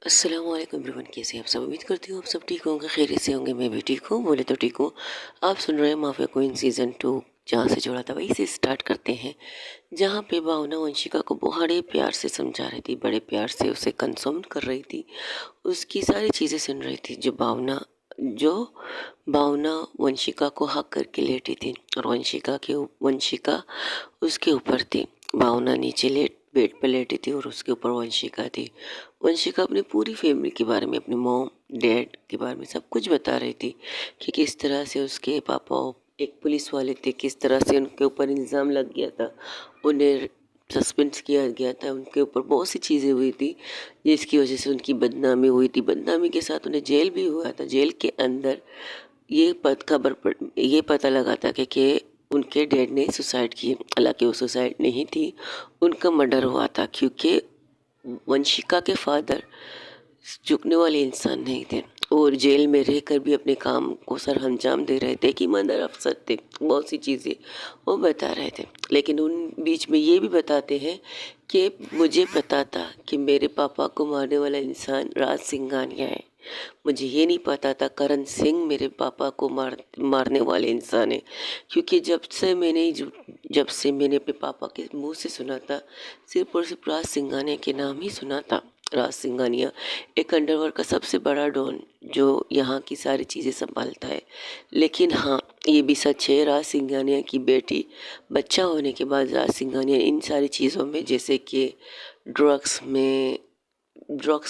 अस्सलाम वालेकुम एवरीवन, कैसे हैं आप सब। उम्मीद करती हूँ आप सब ठीक होंगे, खैरियत से होंगे। मैं भी ठीक हूँ, बोले तो ठीक हूँ। आप सुन रहे हैं माफिया क्वीन सीज़न 2। जहाँ से जोड़ा था वहीं से स्टार्ट करते हैं। जहाँ पे भावना वंशिका को बड़े प्यार से समझा रही थी, बड़े प्यार से उसे कंसर्न कर रही थी, उसकी सारी चीज़ें सुन रही थी। जो भावना वंशिका को हक करके लेटी थी और वंशिका उसके ऊपर थी। भावना नीचे लेट बेड पर लेटी थी और उसके ऊपर वंशिका थी। वंशिका अपनी पूरी फैमिली के बारे में, अपने मॉम डैड के बारे में सब कुछ बता रही थी कि किस तरह से उसके पापा एक पुलिस वाले थे, किस तरह से उनके ऊपर इल्ज़ाम लग गया था, उन्हें सस्पेंड किया गया था, उनके ऊपर बहुत सी चीज़ें हुई थी जिसकी वजह से उनकी बदनामी हुई थी। बदनामी के साथ उन्हें जेल भी हुआ था। जेल के अंदर ये पता लगा था कि उनके डैड ने सुसाइड की। हालांकि वो सुसाइड नहीं थी, उनका मर्डर हुआ था, क्योंकि वंशिका के फादर झुकने वाले इंसान नहीं थे और जेल में रहकर भी अपने काम को सर अंजाम दे रहे थे। कि ईमानदार अफसर थे, बहुत सी चीज़ें वो बता रहे थे। लेकिन उन बीच में ये भी बताते हैं कि मुझे पता था कि मेरे पापा को मारने वाला इंसान राज सिंघानिया है। मुझे ये नहीं पता था करण सिंह मेरे पापा को मारने वाले इंसान है। क्योंकि जब से मैंने अपने पापा के मुंह से सुना था, सिर्फ और सिर्फ राज सिंघानिया के नाम ही सुना था। राज सिंघानिया एक अंडरवर्ल्ड का सबसे बड़ा डॉन जो यहाँ की सारी चीज़ें संभालता है। लेकिन हाँ, ये भी सच है, राज सिंघानिया की बेटी बच्चा होने के बाद राज सिंघानिया इन सारी चीज़ों में, जैसे कि ड्रग्स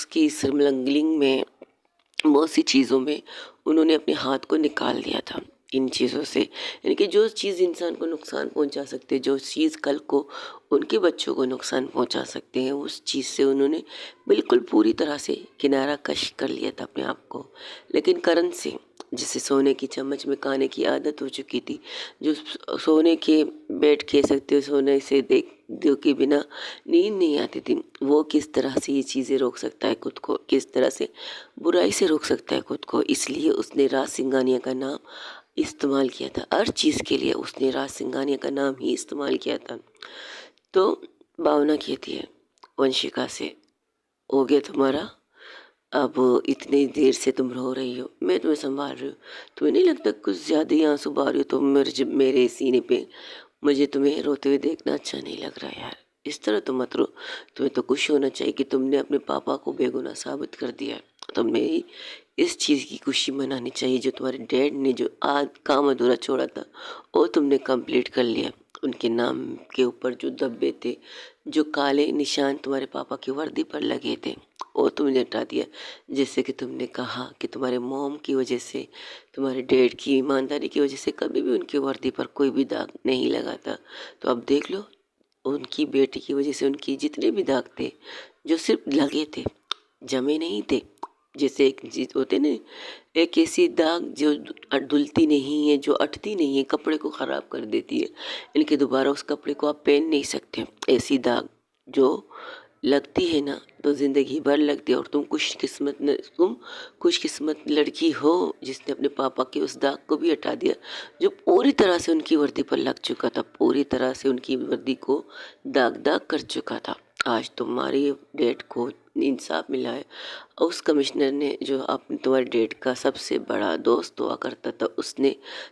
की स्मगलिंग में, बहुत सी चीज़ों में उन्होंने अपने हाथ को निकाल दिया था। इन चीज़ों से, यानी कि जो चीज़ इंसान को नुकसान पहुंचा सकते, जो चीज़ कल को उनके बच्चों को नुकसान पहुंचा सकते हैं, उस चीज़ से उन्होंने बिल्कुल पूरी तरह से किनारा कश कर लिया था अपने आप को। लेकिन करण सिंह, जिसे सोने की चम्मच में खाने की आदत हो चुकी थी, जो सोने के बैठ कह सकते हो, सोने से देख दो के बिना नींद नहीं आती थी, वो किस तरह से ये चीज़ें रोक सकता है खुद को, किस तरह से बुराई से रोक सकता है खुद को। इसलिए उसने राज सिंघानिया का नाम इस्तेमाल किया था। हर चीज़ के लिए उसने राज सिंघानिया का नाम ही इस्तेमाल किया था। तो भावना कहती है वंशिका से, हो गया तुम्हारा, अब इतनी देर से तुम रो रही हो, मैं तुम्हें संभाल रही हूँ। तुम्हें नहीं लगता कुछ ज़्यादा ही आंसू बहा रही हो? तो मेरे सीने पे मुझे तुम्हें रोते हुए देखना अच्छा नहीं लग रहा है यार। इस तरह तो मत रो। तुम्हें तो खुश होना चाहिए कि तुमने अपने पापा को बेगुनाह साबित कर दिया है। तुम्हें इस चीज़ की खुशी मनानी चाहिए जो तुम्हारे डैड ने जो आज काम अधूरा छोड़ा था वो तुमने कंप्लीट कर लिया। उनके नाम के ऊपर जो धब्बे थे, जो काले निशान तुम्हारे पापा की वर्दी पर लगे थे, वो तुमने हटा दिया। जैसे कि तुमने कहा कि तुम्हारे मॉम की वजह से, तुम्हारे डैड की ईमानदारी की वजह से कभी भी उनकी वर्दी पर कोई भी दाग नहीं लगा था। तो अब देख लो, उनकी बेटी की वजह से उनकी जितने भी दाग थे, जो सिर्फ लगे थे, जमे नहीं थे। जैसे एक चीज होते ना, एक ऐसी दाग जो धुलती नहीं है, जो अटती नहीं है, कपड़े को ख़राब कर देती है, इनके दोबारा उस कपड़े को आप पहन नहीं सकते। ऐसी दाग जो लगती है ना, तो ज़िंदगी भर लगती है। और तुम खुशकिस्मत लड़की हो जिसने अपने पापा के उस दाग को भी हटा दिया जो पूरी तरह से उनकी वर्दी पर लग चुका था, पूरी तरह से उनकी वर्दी को दाग दाग कर चुका था। आज तुम्हारे डैड को इंसाफ मिला है। और उस कमिश्नर ने, जो अपने तुम्हारे डैड का सबसे बड़ा दोस्त हुआ करता था, उसने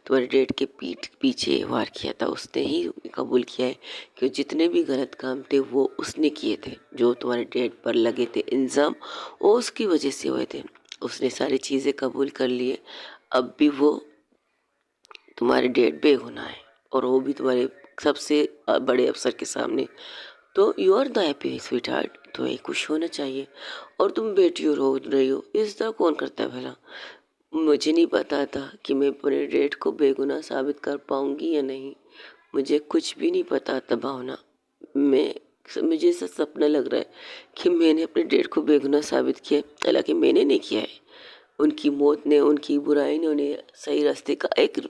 तुम्हारे डैड के पीठ पीछे वार किया था। उसने ही कबूल किया है कि जितने भी गलत काम थे वो उसने किए थे। जो तुम्हारे डैड पर लगे थे इल्ज़ाम, वो उसकी वजह से हुए थे। उसने सारी चीज़ें कबूल कर लिए। अब भी वो तुम्हारे डैड बेगुनाह है, और वो भी तुम्हारे सबसे बड़े अफसर के सामने। तो you are the happy sweetheart, तुम्हें खुश होना चाहिए। और तुम बेटी हो, रो रही हो, इस तरह कौन करता है भला? मुझे नहीं पता था कि मैं अपने डैड को बेगुनाह साबित कर पाऊंगी या नहीं। मुझे कुछ भी नहीं पता था भावना। मैं मुझे ऐसा सपना लग रहा है कि मैंने अपने डैड को बेगुनाह साबित किया है। हालांकि मैंने नहीं किया है। उनकी मौत ने, उनकी बुराई ने उन्हें सही रास्ते का एक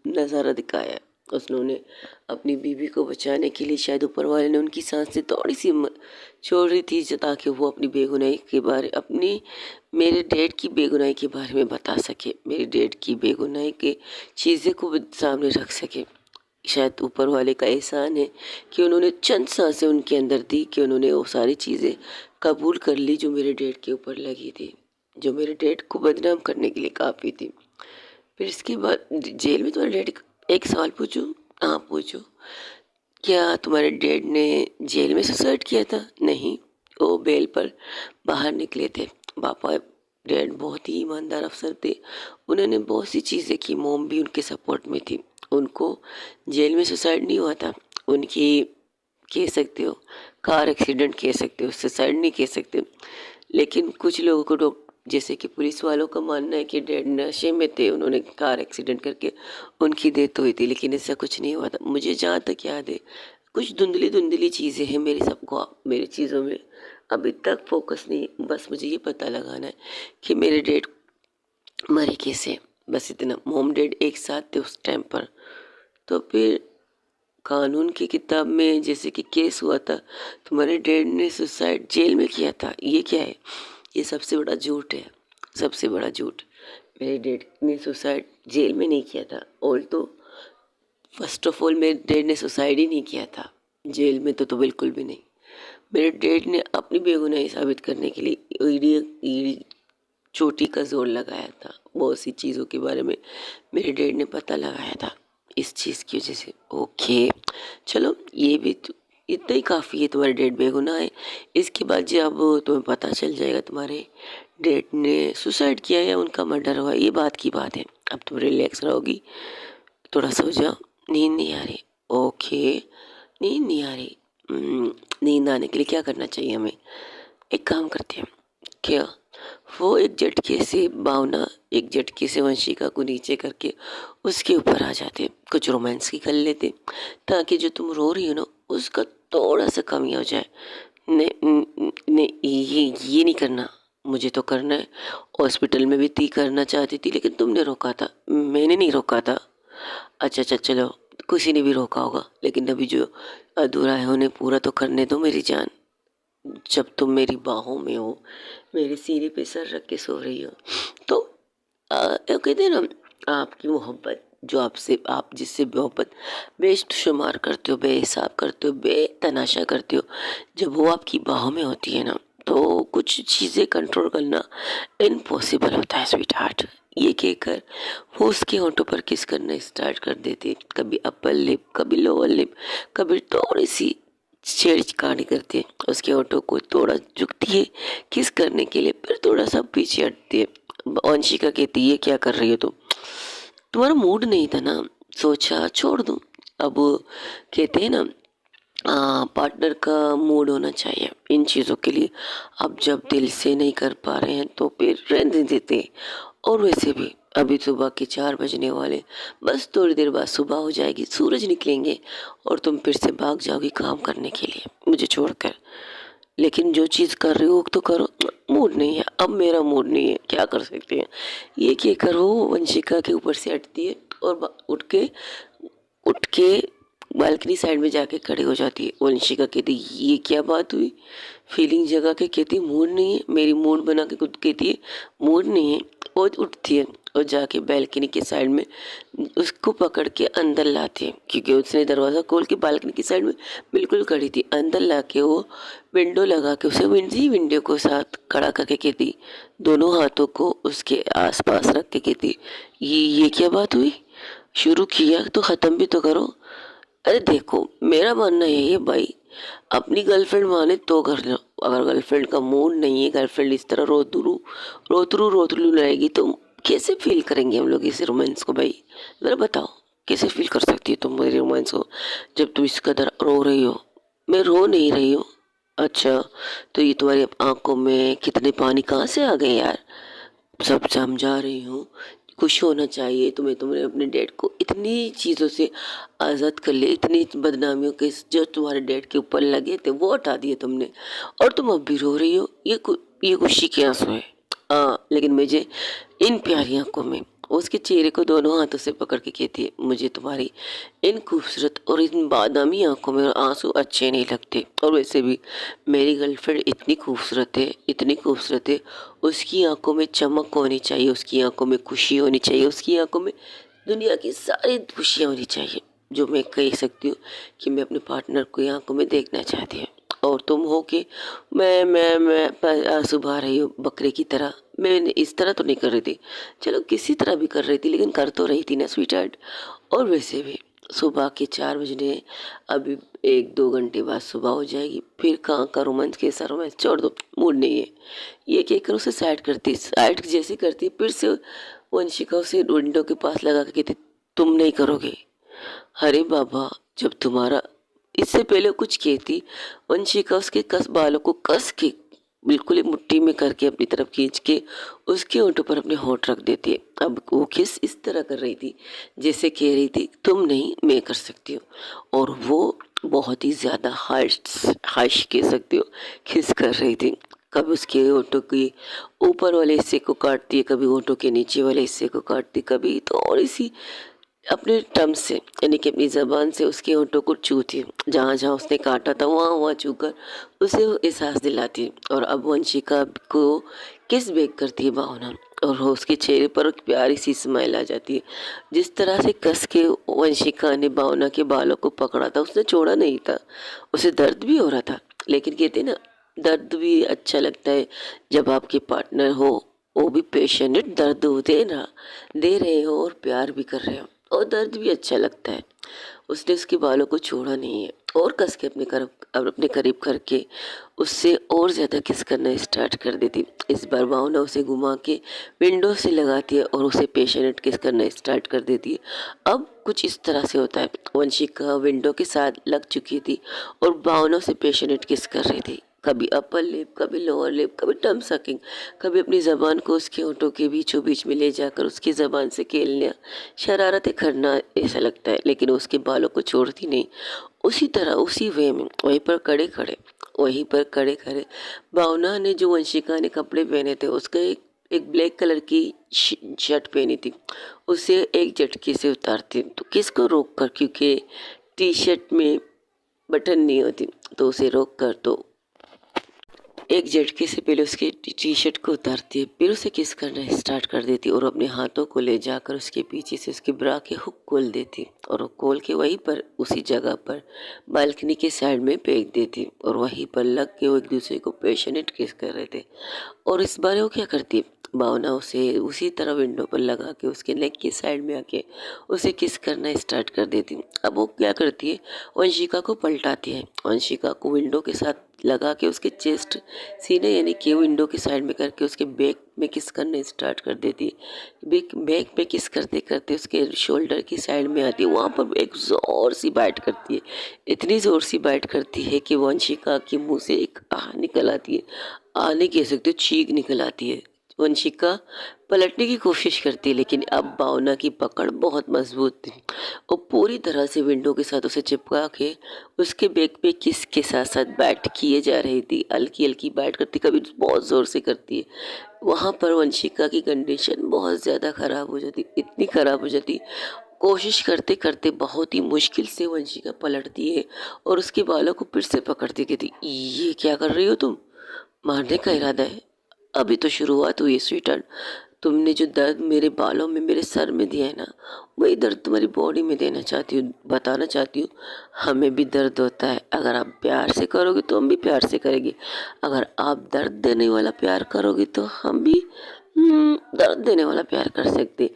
नज़ारा दिखाया है। उन्होंने अपनी बीवी को बचाने के लिए, शायद ऊपर वाले ने उनकी सांसें थोड़ी सी छोड़ रही थी ताकि वो अपनी बेगुनाही के बारे, अपनी मेरे डैड की बेगुनाही के बारे में बता सके, मेरे डैड की बेगुनाही के चीज़ें को सामने रख सके। शायद ऊपर वाले का एहसान है कि उन्होंने चंद सांसें उनके अंदर दी कि उन्होंने वो सारी चीज़ें कबूल कर ली जो मेरे डैड के ऊपर लगी थी, जो मेरे डैड को बदनाम करने के लिए काफ़ी थी। फिर इसके बाद जेल में तुम्हारे डैड, एक सवाल पूछूं? हाँ पूछो। क्या तुम्हारे डैड ने जेल में सुसाइड किया था? नहीं, वो बेल पर बाहर निकले थे। पापा डैड बहुत ही ईमानदार अफसर थे। उन्होंने बहुत सी चीज़ें की, मोम भी उनके सपोर्ट में थी। उनको जेल में सुसाइड नहीं हुआ था। उनकी, कह सकते हो कार एक्सीडेंट कह सकते हो, सुसाइड नहीं कह सकते। लेकिन कुछ लोगों को जैसे कि पुलिस वालों का मानना है कि डैड नशे में थे, उन्होंने कार एक्सीडेंट करके उनकी डेथ हुई थी, लेकिन ऐसा कुछ नहीं हुआ था मुझे जहाँ तक याद है। कुछ धुंधली धुंधली चीज़ें हैं मेरी, सबको मेरी चीज़ों में अभी तक फोकस नहीं। बस मुझे ये पता लगाना है कि मेरे डैड मरे कैसे, बस इतना। मोम डैड एक साथ थे उस टाइम पर। तो फिर कानून की किताब में जैसे कि केस हुआ था, तुम्हारे डैड ने सुसाइड जेल में किया था, ये क्या है? ये सबसे बड़ा झूठ है, सबसे बड़ा झूठ। मेरे डैड ने सुसाइड जेल में नहीं किया था। और तो फर्स्ट ऑफ ऑल मेरे डैड ने सुसाइड ही नहीं किया था जेल में, तो बिल्कुल भी नहीं। मेरे डैड ने अपनी बेगुनाही साबित करने के लिए ईडी चोटी का जोर लगाया था। बहुत सी चीज़ों के बारे में मेरे डैड ने पता लगाया था इस चीज़ की वजह से। ओके चलो, ये भी इतना ही काफ़ी है, तुम्हारे डैड बेगुनाह है। इसके बाद जब तुम्हें पता चल जाएगा तुम्हारे डैड ने सुसाइड किया या उनका मर्डर हुआ, ये बात की बात है। अब तुम रिलैक्स रहोगी, थोड़ा सो जाओ। नींद नहीं आ रही? ओके, नींद नहीं आ रही। नींद आने के लिए क्या करना चाहिए हमें? एक काम करते हैं, क्या वो एक झटके से भावना, एक झटके से वंशिका को नीचे करके उसके ऊपर आ जाते, कुछ रोमांस की कर लेते, ताकि जो तुम रो रही हो ना उसका थोड़ा सा कमी हो जाए। नहीं, ये नहीं करना, मुझे तो करना है। हॉस्पिटल में भी थी, करना चाहती थी, लेकिन तुमने रोका था, मैंने नहीं रोका था। अच्छा अच्छा चलो, किसी ने भी रोका होगा, लेकिन अभी जो अधूरा है उन्हें पूरा तो करने दो मेरी जान। जब तुम मेरी बाहों में हो, मेरे सीने पे सर रख के सो रही हो, तो ये कहते हैं ना, आपकी मोहब्बत जो आपसे, आप जिससे मोहब्बत बेशुमार करते हो, बेहिसाब करते हो, बेतनाशा करते हो, जब वो आपकी बाहों में होती है ना, तो कुछ चीज़ें कंट्रोल करना इम्पॉसिबल होता है स्वीट हार्ट। ये कहकर वो उसके होंठों पर किस करना स्टार्ट कर देती, कभी अपर लिप, कभी लोअर लिप, कभी थोड़ी सी छेड़छाड़ी करती है, उसके होठों को थोड़ा झुकती है किस करने के लिए, फिर थोड़ा सा पीछे हटती है। वंशिका कहती है, ये क्या कर रही हो तुम? तुम्हारा मूड नहीं था ना, सोचा छोड़ दूं। अब कहते हैं ना, पार्टनर का मूड होना चाहिए इन चीज़ों के लिए। अब जब दिल से नहीं कर पा रहे हैं तो फिर रहने देते। और वैसे भी अभी सुबह के 4 बजने वाले, बस थोड़ी देर बाद सुबह हो जाएगी, सूरज निकलेंगे और तुम फिर से भाग जाओगी काम करने के लिए मुझे छोड़कर। लेकिन जो चीज़ कर रही हो तो करो, मूड नहीं है, अब मेरा मूड नहीं है, क्या कर सकते हैं? ये कहकर वो वंशिका के ऊपर से हटती है और उठ के बालकनी साइड में जाके खड़ी हो जाती है। वंशिका कहती, ये क्या बात हुई? फीलिंग जगा के कहती मूड नहीं है, मेरी मूड बना के खुद कहती है मूड नहीं है। और उठती है और जाके बालकनी के साइड में उसको पकड़ के अंदर लाती है, क्योंकि उसने दरवाज़ा खोल के बालकनी की साइड में बिल्कुल खड़ी थी। अंदर ला के वो विंडो लगा के उसे विंडो को साथ खड़ा करके कहती, दोनों हाथों को उसके आसपास रख के कहती, ये क्या बात हुई? शुरू किया तो ख़त्म भी तो करो। अरे देखो, मेरा मानना यही है भाई, अपनी गर्लफ्रेंड माने तो कर लो। अगर गर्लफ्रेंड का मूड नहीं है, गर्लफ्रेंड इस तरह रोतरू रहेगी, तो कैसे फील करेंगे हम लोग इस रोमांस को भाई? जरा बताओ, कैसे फील कर सकती है तुम मेरे रोमांस को जब तुम इस कदर रो रही हो? मैं रो नहीं रही हूँ। अच्छा, तो ये तुम्हारी आंखों में कितने पानी कहाँ से आ गए यार? सब समझा रही हूँ, खुश होना चाहिए तुम्हें। तुमने अपने डैड को इतनी चीज़ों से आज़ाद कर लिया, इतनी बदनामियों के जो तुम्हारे डैड के ऊपर लगे थे वो हटा दिए तुमने, और तुम अब भी रो रही हो। ये खुशी के आंसू है। लेकिन मुझे इन प्यारी आंखों में, उसके चेहरे को दोनों हाथों से पकड़ के कहती है, मुझे तुम्हारी इन खूबसूरत और इन बादामी आंखों में आंसू अच्छे नहीं लगते। और वैसे भी मेरी गर्लफ्रेंड इतनी खूबसूरत है, इतनी खूबसूरत है, उसकी आंखों में चमक होनी चाहिए, उसकी आंखों में खुशी होनी चाहिए, उसकी आंखों में दुनिया की सारी खुशियाँ होनी चाहिए, जो मैं कह सकती हूँ कि मैं अपने पार्टनर को आंखों में देखना चाहती हूँ। और तुम हो के मैं आंसू बहा रही हो बकरे की तरह। मैं इस तरह तो नहीं कर रही थी, चलो किसी तरह भी कर रही थी, लेकिन कर तो रही थी ना स्वीट। और वैसे भी सुबह के 4 बजने हैं, अभी 1-2 घंटे बाद सुबह हो जाएगी, फिर कहाँ का रोमांस, कैसा रोमांस, छोड़ दो, मूड नहीं है। ये कहकर उसे साइड जैसे करती, फिर से वंशिका उसे विंडो के पास लगा के कहती, तुम नहीं करोगे? अरे बाबा, जब तुम्हारा, इससे पहले कुछ कहती, वंशिका उसके बालों को कस के बिल्कुल एक मुट्ठी में करके अपनी तरफ खींच के उसके होंठों पर अपने होंठ रख देती है। अब वो किस इस तरह कर रही थी जैसे कह रही थी, तुम नहीं, मैं कर सकती हूँ। और वो बहुत ही ज़्यादा हाश कह सकती हो, खिस कर रही थी। कभी उसके होंठों के ऊपर वाले हिस्से को काटती है, कभी होंठों के नीचे वाले हिस्से को काटती, कभी थोड़ी सी अपने टर्म से यानी कि अपनी ज़बान से उसके होंठों को छूती है, जहाँ जहाँ उसने काटा था वहाँ वहाँ छूकर उसे वो एहसास दिलाती है। और अब वंशिका को किस बेक करती है भावना, और उसके चेहरे पर एक प्यारी सी स्माइल आ जाती है। जिस तरह से कस के वंशिका ने भावना के बालों को पकड़ा था, उसने छोड़ा नहीं था। उसे दर्द भी हो रहा था, लेकिन कहते ना, दर्द भी अच्छा लगता है जब आपके पार्टनर हो, वो भी पेशेंट दर्द हो दे रहे हो और प्यार भी कर रहे हो, और दर्द भी अच्छा लगता है। उसने उसके बालों को छोड़ा नहीं है, और कस के अपने करीब करके उससे और ज़्यादा किस करना स्टार्ट कर देती। इस बार भावना उसे घुमा के विंडो से लगाती है और उसे पेशेंट किस करना स्टार्ट कर देती है। अब कुछ इस तरह से होता है, वंशिका विंडो के साथ लग चुकी थी और भावना उसे पेशेंट किस कर रही थी, कभी अपर लिप, कभी लोअर लिप, कभी टम सकिंग, कभी अपनी ज़बान को उसके होंठों के बीचों बीच में ले जाकर उसकी ज़बान से खेलना, शरारतें करना ऐसा लगता है, लेकिन उसके बालों को छोड़ती नहीं। उसी तरह उसी वे में वहीं पर खड़े खड़े भावना ने, जो वंशिका ने कपड़े पहने थे, उसका एक ब्लैक कलर की शर्ट पहनी थी, उसे एक झटके से उतारती तो किसको रोक कर, क्योंकि टी शर्ट में बटन नहीं होती, तो उसे रोक कर तो एक झटके से पहले उसके टी शर्ट को उतारती है, फिर उसे किस करना स्टार्ट कर देती और अपने हाथों को ले जाकर उसके पीछे से उसके ब्रा के हुक खोल देती, और वो खोल के वहीं पर उसी जगह पर बालकनी के साइड में फेंक देती, और वहीं पर लग के वो एक दूसरे को पैशनेट किस कर रहे थे। और इस बार वो क्या करती, भावना उसे उसी तरह विंडो पर लगा के उसके नेक की साइड में आके उसे किस करना स्टार्ट कर देती। अब वो क्या करती है, वंशिका को पलटाती है, वंशिका को विंडो के साथ लगा के उसके चेस्ट, सीने यानी कि विंडो की साइड में करके उसके बैक में किस करने स्टार्ट कर देती है। बैक पे किस करते करते उसके शोल्डर की साइड में आती है, वहाँ पर एक ज़ोर सी बाइट करती है, इतनी ज़ोर सी बाइट करती है कि वंशिका के मुंह से एक आह निकल आती है, आह नहीं कह सकते, चीख निकल आती है। वंशिका पलटने की कोशिश करती है, लेकिन अब भावना की पकड़ बहुत मजबूत थी, वो पूरी तरह से विंडो के साथ उसे चिपका के उसके बैक पे किस के साथ साथ बैट किए जा रही थी। हल्की हल्की बैट करती, कभी बहुत ज़ोर से करती है। वहाँ पर वंशिका की कंडीशन बहुत ज़्यादा ख़राब हो जाती, इतनी ख़राब हो जाती, कोशिश करते करते बहुत ही मुश्किल से वंशिका पलटती है और उसके बालों को फिर से पकड़ती कहती, ये क्या कर रही हो तुम, मारने का इरादा है? अभी तो शुरुआत हुई है स्वीटर, तुमने जो दर्द मेरे बालों में, मेरे सर में दिया है ना, वही दर्द तुम्हारी बॉडी में देना चाहती हूँ, बताना चाहती हूँ। हमें भी दर्द होता है, अगर आप प्यार से करोगे तो हम भी प्यार से करेंगे, अगर आप दर्द देने वाला प्यार करोगे तो हम भी दर्द देने वाला प्यार कर सकते।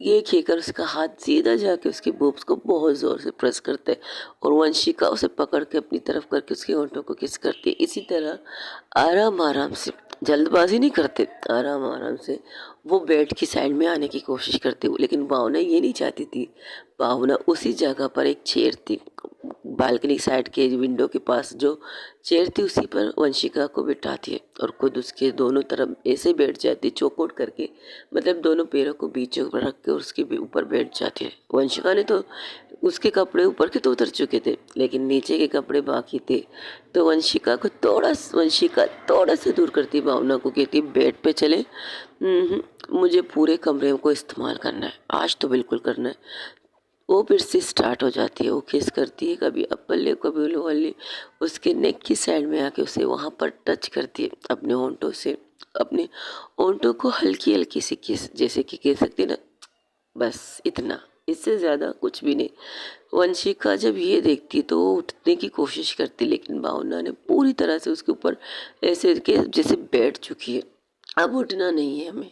ये कहकर उसका हाथ सीधा जाके उसके बोब्स को बहुत ज़ोर से प्रेस करता है और वंशिका उसे पकड़ के अपनी तरफ करके उसके होंठों को किस करती है। इसी तरह आराम आराम से, जल्दबाजी नहीं करते, आराम आराम से वो बेड की साइड में आने की कोशिश करती हूँ, लेकिन भावना ये नहीं चाहती थी। भावना उसी जगह पर एक चेयर थी, बालकनी साइड के विंडो के पास जो चेयर थी उसी पर वंशिका को बिठाती है और खुद उसके दोनों तरफ ऐसे बैठ जाती है चौकोट करके, मतलब दोनों पैरों को बीच में रख के उसके ऊपर बैठ जाती है। वंशिका ने तो, उसके कपड़े ऊपर के तो उतर चुके थे, लेकिन नीचे के कपड़े बाकी थे, तो वंशिका थोड़ा सा दूर करती भावना को, कहती बेड पे चले, मुझे पूरे कमरे को इस्तेमाल करना है, आज तो बिल्कुल करना है। वो फिर से स्टार्ट हो जाती है, वो किस करती है, कभी अपर लिप कभी लोअर लिप, उसके नेक की साइड में आके उसे वहाँ पर टच करती है अपने होंठों से, अपने होंठों को हल्की हल्की सी किस, जैसे कि कह सकते हैं ना, बस इतना, इससे ज़्यादा कुछ भी नहीं। वंशिका जब ये देखती तो वो उठने की कोशिश करती, लेकिन भावना ने पूरी तरह से उसके ऊपर ऐसे के जैसे बैठ चुकी है। अब उठना नहीं है हमें,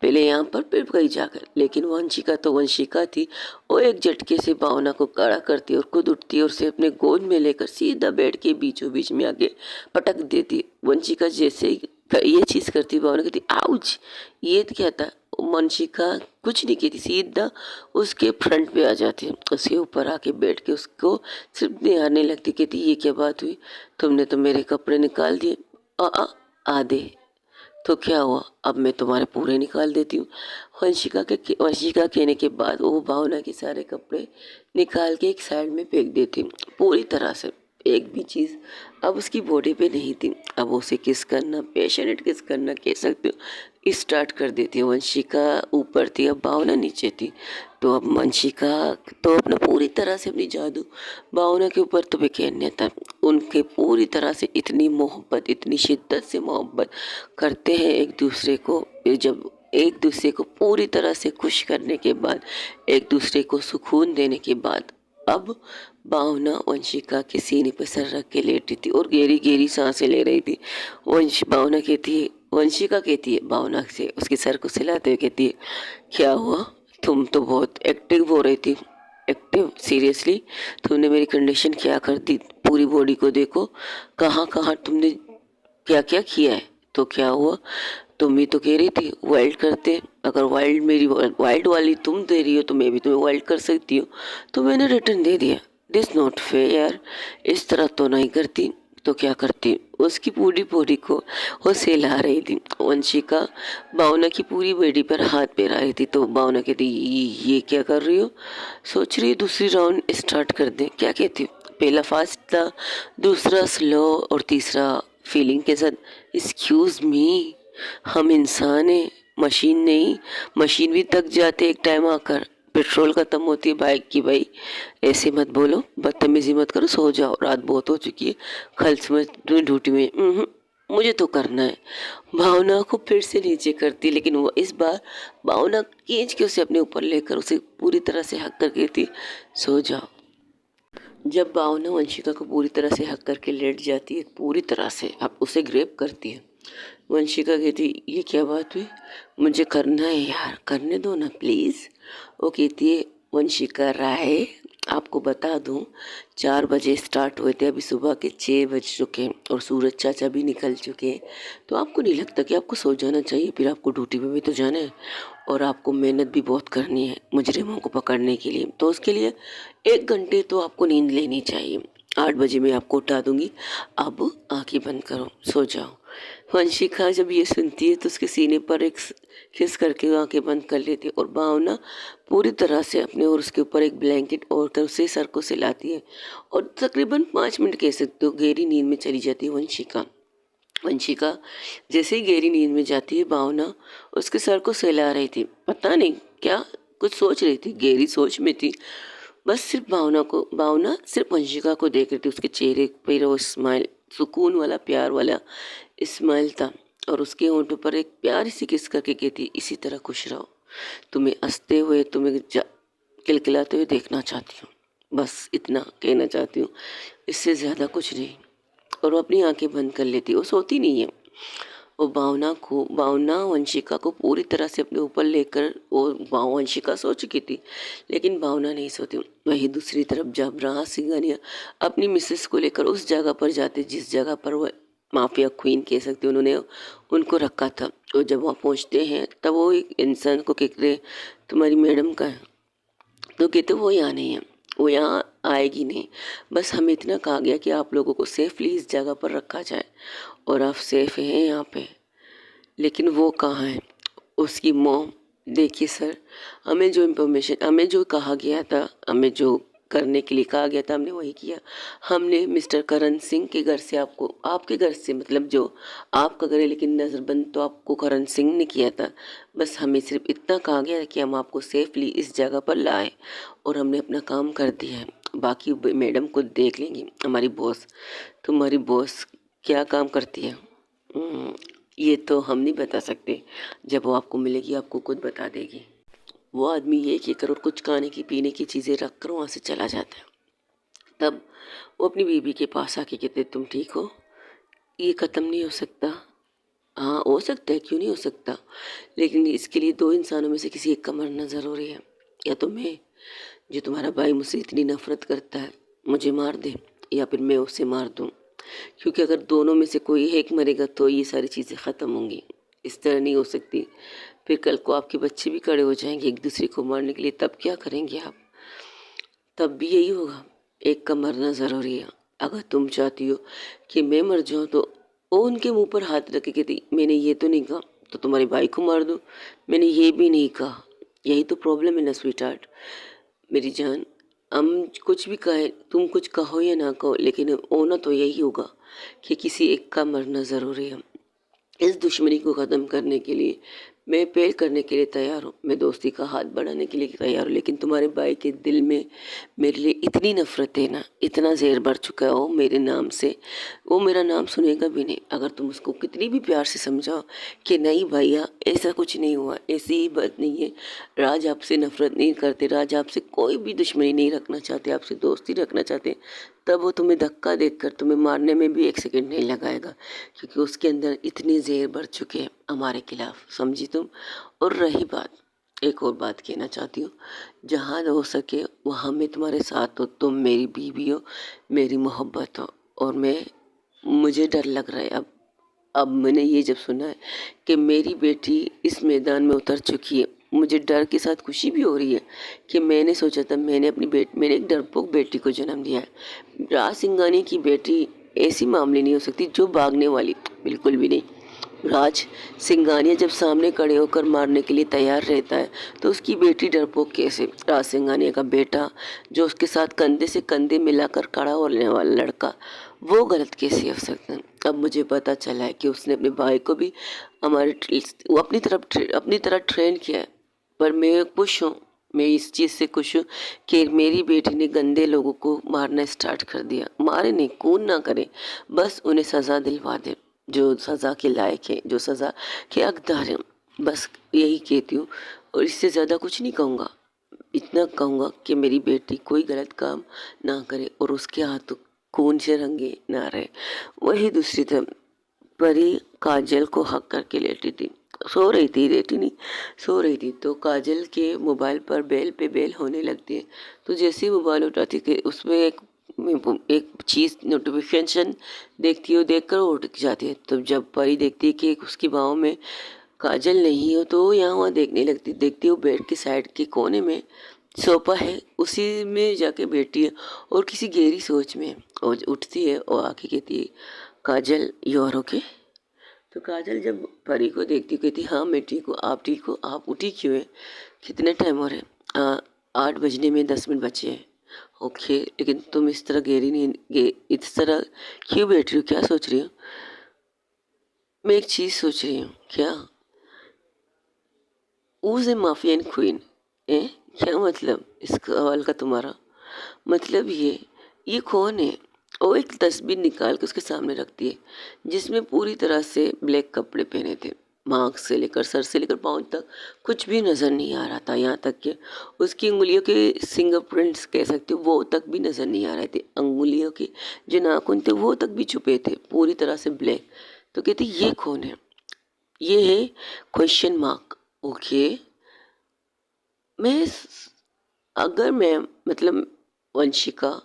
पहले यहाँ पर फिर कहीं जाकर। लेकिन वंशिका तो वंशिका थी, वो एक झटके से भावना को खड़ा करती और खुद उठती और उसे अपने गोद में लेकर सीधा बेड के बीचों बीच में आके पटक देती। वंशिका जैसे ही ये चीज़ करती, भावना कहती आउच, ये क्या था। वंशिका कुछ नहीं कहती, सीधा उसके फ्रंट पे आ जाती, उसके ऊपर आके बैठ के उसको सिर्फ निहारने लगती। कहती ये क्या बात हुई, तुमने तो मेरे कपड़े निकाल दिए। आधे तो क्या हुआ, अब मैं तुम्हारे पूरे निकाल देती हूँ। वंशिका कहने के बाद वो भावना के सारे कपड़े निकाल के एक साइड में फेंक देती, पूरी तरह से एक भी चीज़ अब उसकी बॉडी पे नहीं थी। अब उसे किस करना, पैशनेट किस करना कह सकते हो, स्टार्ट कर देती है। वंशिका ऊपर थी, अब भावना नीचे थी, तो अब वंशिका तो अपना पूरी तरह से अपनी जादू भावना के ऊपर तो बेखैनियत था। उनके पूरी तरह से इतनी मोहब्बत, इतनी शिद्दत से मोहब्बत करते हैं एक दूसरे को। फिर जब एक दूसरे को पूरी तरह से खुश करने के बाद, एक दूसरे को सुकून देने के बाद, अब भावना वंशिका के सीने पर सर रख के लेटी थी और गहरी गहरी सांसें ले रही थी। भावना कहती है, वंशिका कहती है भावना से, उसके सर को सिलाते हुए कहती है क्या हुआ, तुम तो बहुत एक्टिव हो रही थी। एक्टिव, सीरियसली तुमने मेरी कंडीशन क्या कर दी, पूरी बॉडी को देखो, कहाँ कहाँ तुमने क्या क्या किया है। तो क्या हुआ, तुम भी तो कह रही थी वाइल्ड करते, अगर वाइल्ड मेरी वाइल्ड वाली तुम दे रही हो तो मैं भी तुम्हें वाइल्ड कर सकती हूँ, तो मैंने रिटर्न दे दिया। दिस नॉट फेयर यार, इस तरह तो नहीं करती। तो क्या करती, उसकी पूरी बॉडी को वो सहला रही थी। वंशिका भावना की पूरी बॉडी पर हाथ फेरा रही थी, तो भावना कहती ये क्या कर रही हो, सोच रही है दूसरी राउंड स्टार्ट कर दें, क्या कहती हो। पहला फास्ट था, दूसरा स्लो और तीसरा फीलिंग के साथ। एक्सक्यूज मी, हम इंसान हैं, मशीन नहीं। मशीन भी थक जाते एक टाइम आकर, पेट्रोल खत्म होती है बाइक की। भाई ऐसे मत बोलो, बदतमीजी मत करो, सो जाओ, रात बहुत हो चुकी है, कल सुबह तुम्हें ड्यूटी में। मुझे तो करना है। भावना को फिर से नीचे करती, लेकिन वो इस बार भावना खींच के उसे अपने ऊपर लेकर उसे पूरी तरह से हक कर कहती सो जाओ। जब भावना वंशिका को पूरी तरह से हक करके लेट जाती है, पूरी तरह से अब उसे ग्रेप करती है, वंशिका कहती ये क्या बात हुई, मुझे करना है यार, करने दो ना प्लीज़। वो कहती है वंशिका राय, आपको बता दूं 4 बजे स्टार्ट हुए थे, अभी सुबह के 6 बज चुके हैं और सूरज चाचा भी निकल चुके हैं। तो आपको नहीं लगता कि आपको सो जाना चाहिए, फिर आपको ड्यूटी पे भी तो जाना है और आपको मेहनत भी बहुत करनी है मुजरिमों को पकड़ने के लिए, तो उसके लिए 1 घंटे तो आपको नींद लेनी चाहिए। 8 बजे मैं आपको उठा दूंगी, अब आंखें बंद करो, सो जाओ। वंशिका जब ये सुनती है तो उसके सीने पर एक किस करके आंखें बंद कर लेती है और भावना पूरी तरह से अपने और उसके ऊपर एक ब्लैंकेट ओढ़ कर उसे सर को सिलाती है और तकरीबन 5 मिनट कह सकते हो गहरी नींद में चली जाती है वंशिका। वंशिका जैसे ही गहरी नींद में जाती है, भावना उसके सर को सहला रही थी, पता नहीं क्या कुछ सोच रही थी, गहरी सोच में थी। बस सिर्फ भावना सिर्फ वंशिका को देख रही थी, उसके चेहरे पर वो स्माइल, सुकून वाला प्यार वाला स्माइल था और उसके होंठों पर एक प्यारी सी किस करके कहती इसी तरह खुश रहो, तुम्हें हंसते हुए, तुम्हें खिलखिलाते हुए देखना चाहती हूँ, बस इतना कहना चाहती हूँ, इससे ज़्यादा कुछ नहीं। और वो अपनी आंखें बंद कर लेती, वो सोती नहीं है। वो भावना वंशिका को पूरी तरह से अपने ऊपर लेकर, वो वंशिका सो चुकी थी लेकिन भावना नहीं सोती। वहीं दूसरी तरफ जब राह सिंघानिया अपनी मिसेस को लेकर उस जगह पर जाते जिस जगह पर वह माफिया क्वीन कह सकते उन्होंने उनको रखा था, और जब वहाँ पहुँचते हैं तब वो एक इंसान को कहते तुम्हारी मैडम का है, तो कहते वो यहाँ नहीं है, वो यहाँ आएगी नहीं, बस हमें इतना कहा गया कि आप लोगों को सेफली इस जगह पर रखा जाए और आप सेफ हैं यहाँ पे, लेकिन वो कहाँ है। उसकी मॉम, देखिए सर, हमें जो कहा गया था, हमें जो करने के लिए कहा गया था हमने वही किया। हमने मिस्टर करण सिंह के घर से आपको, आपके घर से मतलब जो आपका घर है, लेकिन नज़रबंद तो आपको करण सिंह ने किया था। बस हमें सिर्फ इतना कहा गया कि हम आपको सेफली इस जगह पर लाएं और हमने अपना काम कर दिया है, बाकी मैडम को देख लेंगी हमारी बॉस। तुम्हारी बॉस क्या काम करती है ये तो हम नहीं बता सकते, जब वो आपको मिलेगी आपको खुद बता देगी। वो आदमी ये करोड़ कुछ खाने की पीने की चीज़ें रख कर वहाँ से चला जाता है। तब वो अपनी बीवी के पास आके कहते तुम ठीक हो, ये ख़त्म नहीं हो सकता। हाँ हो सकता है, क्यों नहीं हो सकता, लेकिन इसके लिए दो इंसानों में से किसी एक का मरना ज़रूरी है। या तो मैं, जो तुम्हारा भाई मुझसे इतनी नफरत करता है, मुझे मार दे, या फिर मैं उसे मार दूँ। क्योंकि अगर दोनों में से कोई एक मरेगा तो ये सारी चीज़ें ख़त्म होंगी। इस तरह नहीं हो सकती। फिर कल को आपके बच्चे भी खड़े हो जाएंगे एक दूसरे को मारने के लिए, तब क्या करेंगे आप? तब भी यही होगा, एक का मरना ज़रूरी है। अगर तुम चाहती हो कि मैं मर जाऊँ तो वो उनके मुंह पर हाथ रख के कहती मैंने ये तो नहीं कहा तो तुम्हारे भाई को मार दूँ, मैंने ये भी नहीं कहा। यही तो प्रॉब्लम है ना स्वीट हार्ट, मेरी जान। हम कुछ भी कहें, तुम कुछ कहो या ना कहो, लेकिन होना तो यही होगा कि किसी एक का मरना ज़रूरी है। इस दुश्मनी को ख़त्म करने के लिए मैं पेड़ करने के लिए तैयार हूँ, मैं दोस्ती का हाथ बढ़ाने के लिए तैयार हूँ, लेकिन तुम्हारे भाई के दिल में मेरे लिए इतनी नफरत है ना, इतना जहर भर चुका है वो मेरे नाम से, वो मेरा नाम सुनेगा भी नहीं। अगर तुम उसको कितनी भी प्यार से समझाओ कि नहीं भैया ऐसा कुछ नहीं हुआ, ऐसी ही बात नहीं है, राज आपसे नफरत नहीं करते, राज आपसे कोई भी दुश्मनी नहीं रखना चाहते, आपसे दोस्ती रखना चाहते, तब वो तुम्हें धक्का देकर तुम्हें मारने में भी एक सेकंड नहीं लगाएगा, क्योंकि उसके अंदर इतने जहर भर चुके हैं हमारे खिलाफ, समझी तुम। और रही बात, एक और बात कहना चाहती हूँ, जहाँ हो सके वहाँ मैं तुम्हारे साथ हो, तुम मेरी बीवी हो, मेरी मोहब्बत हो। और मुझे डर लग रहा है अब मैंने ये जब सुना है कि मेरी बेटी इस मैदान में उतर चुकी है, मुझे डर के साथ खुशी भी हो रही है कि मैंने सोचा था मैंने एक डरपोक बेटी को जन्म दिया है। राज सिंघानिया की बेटी ऐसी मामले नहीं हो सकती जो भागने वाली, बिल्कुल भी नहीं। राज सिंघानिया जब सामने खड़े होकर मारने के लिए तैयार रहता है तो उसकी बेटी डरपोक कैसे? राज सिंघानिया का बेटा जो उसके साथ कंधे से कंधे मिलाकर खड़ा होने वाला लड़का, वो गलत कैसे हो सकता है? अब मुझे पता चला है कि उसने अपने भाई को भी वो अपनी तरह ट्रेन किया है। पर मैं खुश हूँ, मैं इस चीज़ से खुश हूँ कि मेरी बेटी ने गंदे लोगों को मारना स्टार्ट कर दिया। मारे नहीं, खून ना करे, बस उन्हें सज़ा दिलवा दे जो सज़ा के लायक है, जो सज़ा के हकदार हैं। बस यही कहती हूँ, और इससे ज़्यादा कुछ नहीं कहूँगा। इतना कहूँगा कि मेरी बेटी कोई गलत काम ना करे और उसके हाथ खून से रंगे ना रहे। वही दूसरी तरफ परी काजल को हक करके लेटी थी, सो रही थी, लेटी नहीं, सो रही थी, तो काजल के मोबाइल पर बेल पे बेल होने लगती है। तो जैसे ही मोबाइल उठाती कि उसमें एक चीज़ नोटिफिकेशन देखती है, देख कर उठ जाती है। तो जब परी देखती है कि उसकी बाहों में काजल नहीं हो तो वो यहाँ वहाँ देखने लगती, देखती है वो बेड के साइड के कोने में सोफा है, उसी में जाके बैठी है और किसी गहरी सोच में है। और उठती है और आके कहती है काजल यू आर ओके। तो काजल जब परी को देखती कहती हाँ मैं ठीक हूँ, आप ठीक हो, आप उठी क्यों है, कितने टाइम हो रहे हैं? 8 बजने में 10 मिनट बचे हैं। ओके, लेकिन तुम इस तरह गहरी नींद इस तरह क्यों बैठ रही हो, क्या सोच रही हो? मैं एक चीज़ सोच रही हूँ। क्या? ऊज ए माफियन क्वीन है? क्या मतलब इस सवाल का तुम्हारा? मतलब ये कौन है? वो एक तस्वीर निकाल के उसके सामने रखती है जिसमें पूरी तरह से ब्लैक कपड़े पहने थे, मांग से लेकर सर से लेकर पाँव तक कुछ भी नज़र नहीं आ रहा था। यहाँ तक कि उसकी उंगलियों के फिंगरप्रिंट्स कह सकते हो वो तक भी नज़र नहीं आ रहे थे। अंगुलियों के जो नाखून थे वो तक भी छुपे थे, पूरी तरह से ब्लैक। तो कहती ये कौन है? ये है क्वेश्चन मार्क। ओके, मैं अगर मैं मतलब वंशिका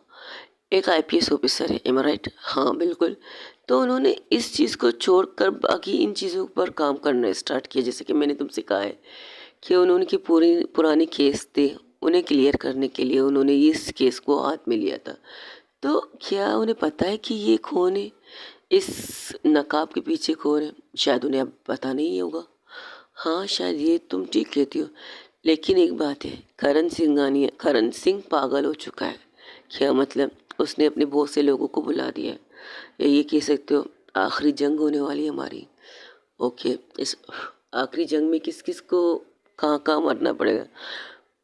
एक आईपीएस ऑफिसर है, एम आई राइट? हाँ बिल्कुल। तो उन्होंने इस चीज़ को छोड़कर बाकी इन चीज़ों पर काम करना स्टार्ट किया, जैसे कि मैंने तुमसे कहा है कि उन्होंने की पूरी पुरानी केस थे, उन्हें क्लियर करने के लिए उन्होंने इस केस को हाथ में लिया था। तो क्या उन्हें पता है कि ये कौन है, इस नकाब के पीछे कौन है? शायद उन्हें अब पता नहीं होगा। हाँ शायद ये तुम ठीक कहती हो, लेकिन एक बात है, करण सिंह पागल हो चुका है। क्या मतलब? उसने अपने बहुत से लोगों को बुला दिया है, या ये कह सकते हो आखिरी जंग होने वाली है हमारी। ओके, इस आखिरी जंग में किस किस को कहाँ कहाँ मरना पड़ेगा?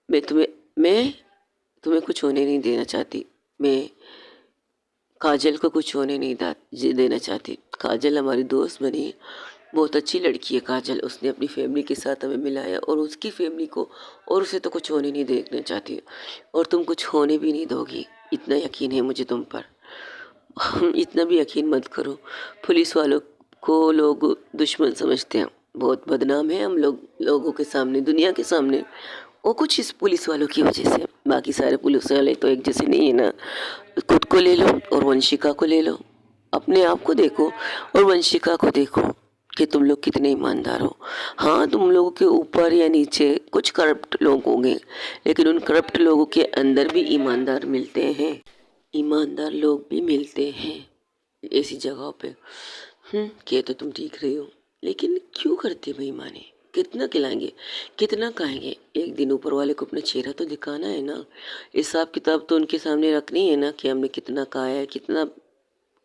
मैं तुम्हें मैं तुम्हें कुछ होने नहीं देना चाहती। मैं काजल को कुछ होने नहीं देना चाहती। काजल हमारी दोस्त बनी, बहुत अच्छी लड़की है काजल, उसने अपनी फैमिली के साथ हमें मिलाया और उसकी फैमिली को और उसे तो कुछ होने नहीं देखना चाहती और तुम कुछ होने भी नहीं दोगी, इतना यकीन है मुझे तुम पर। इतना भी यकीन मत करो, पुलिस वालों को लोग दुश्मन समझते हैं, बहुत बदनाम है हम लोग लोगों के सामने, दुनिया के सामने। वो कुछ इस पुलिस वालों की वजह से, बाकी सारे पुलिस वाले तो एक जैसे नहीं है ना। खुद को ले लो और वंशिका को ले लो, अपने आप को देखो और वंशिका को देखो कि तुम लोग कितने ईमानदार हो। हाँ, तुम लोगों के ऊपर या नीचे कुछ करप्ट लोग होंगे, लेकिन उन करप्ट लोगों के अंदर भी ईमानदार मिलते हैं, ईमानदार लोग भी मिलते हैं ऐसी जगहों पे। कह तो तुम ठीक रही हो, लेकिन क्यों करते बेईमानी? कितना खिलाएंगे, कितना खाएंगे? एक दिन ऊपर वाले को अपना चेहरा तो दिखाना है ना, हिसाब किताब तो उनके सामने रखनी है ना कि हमने कितना खाया है, कितना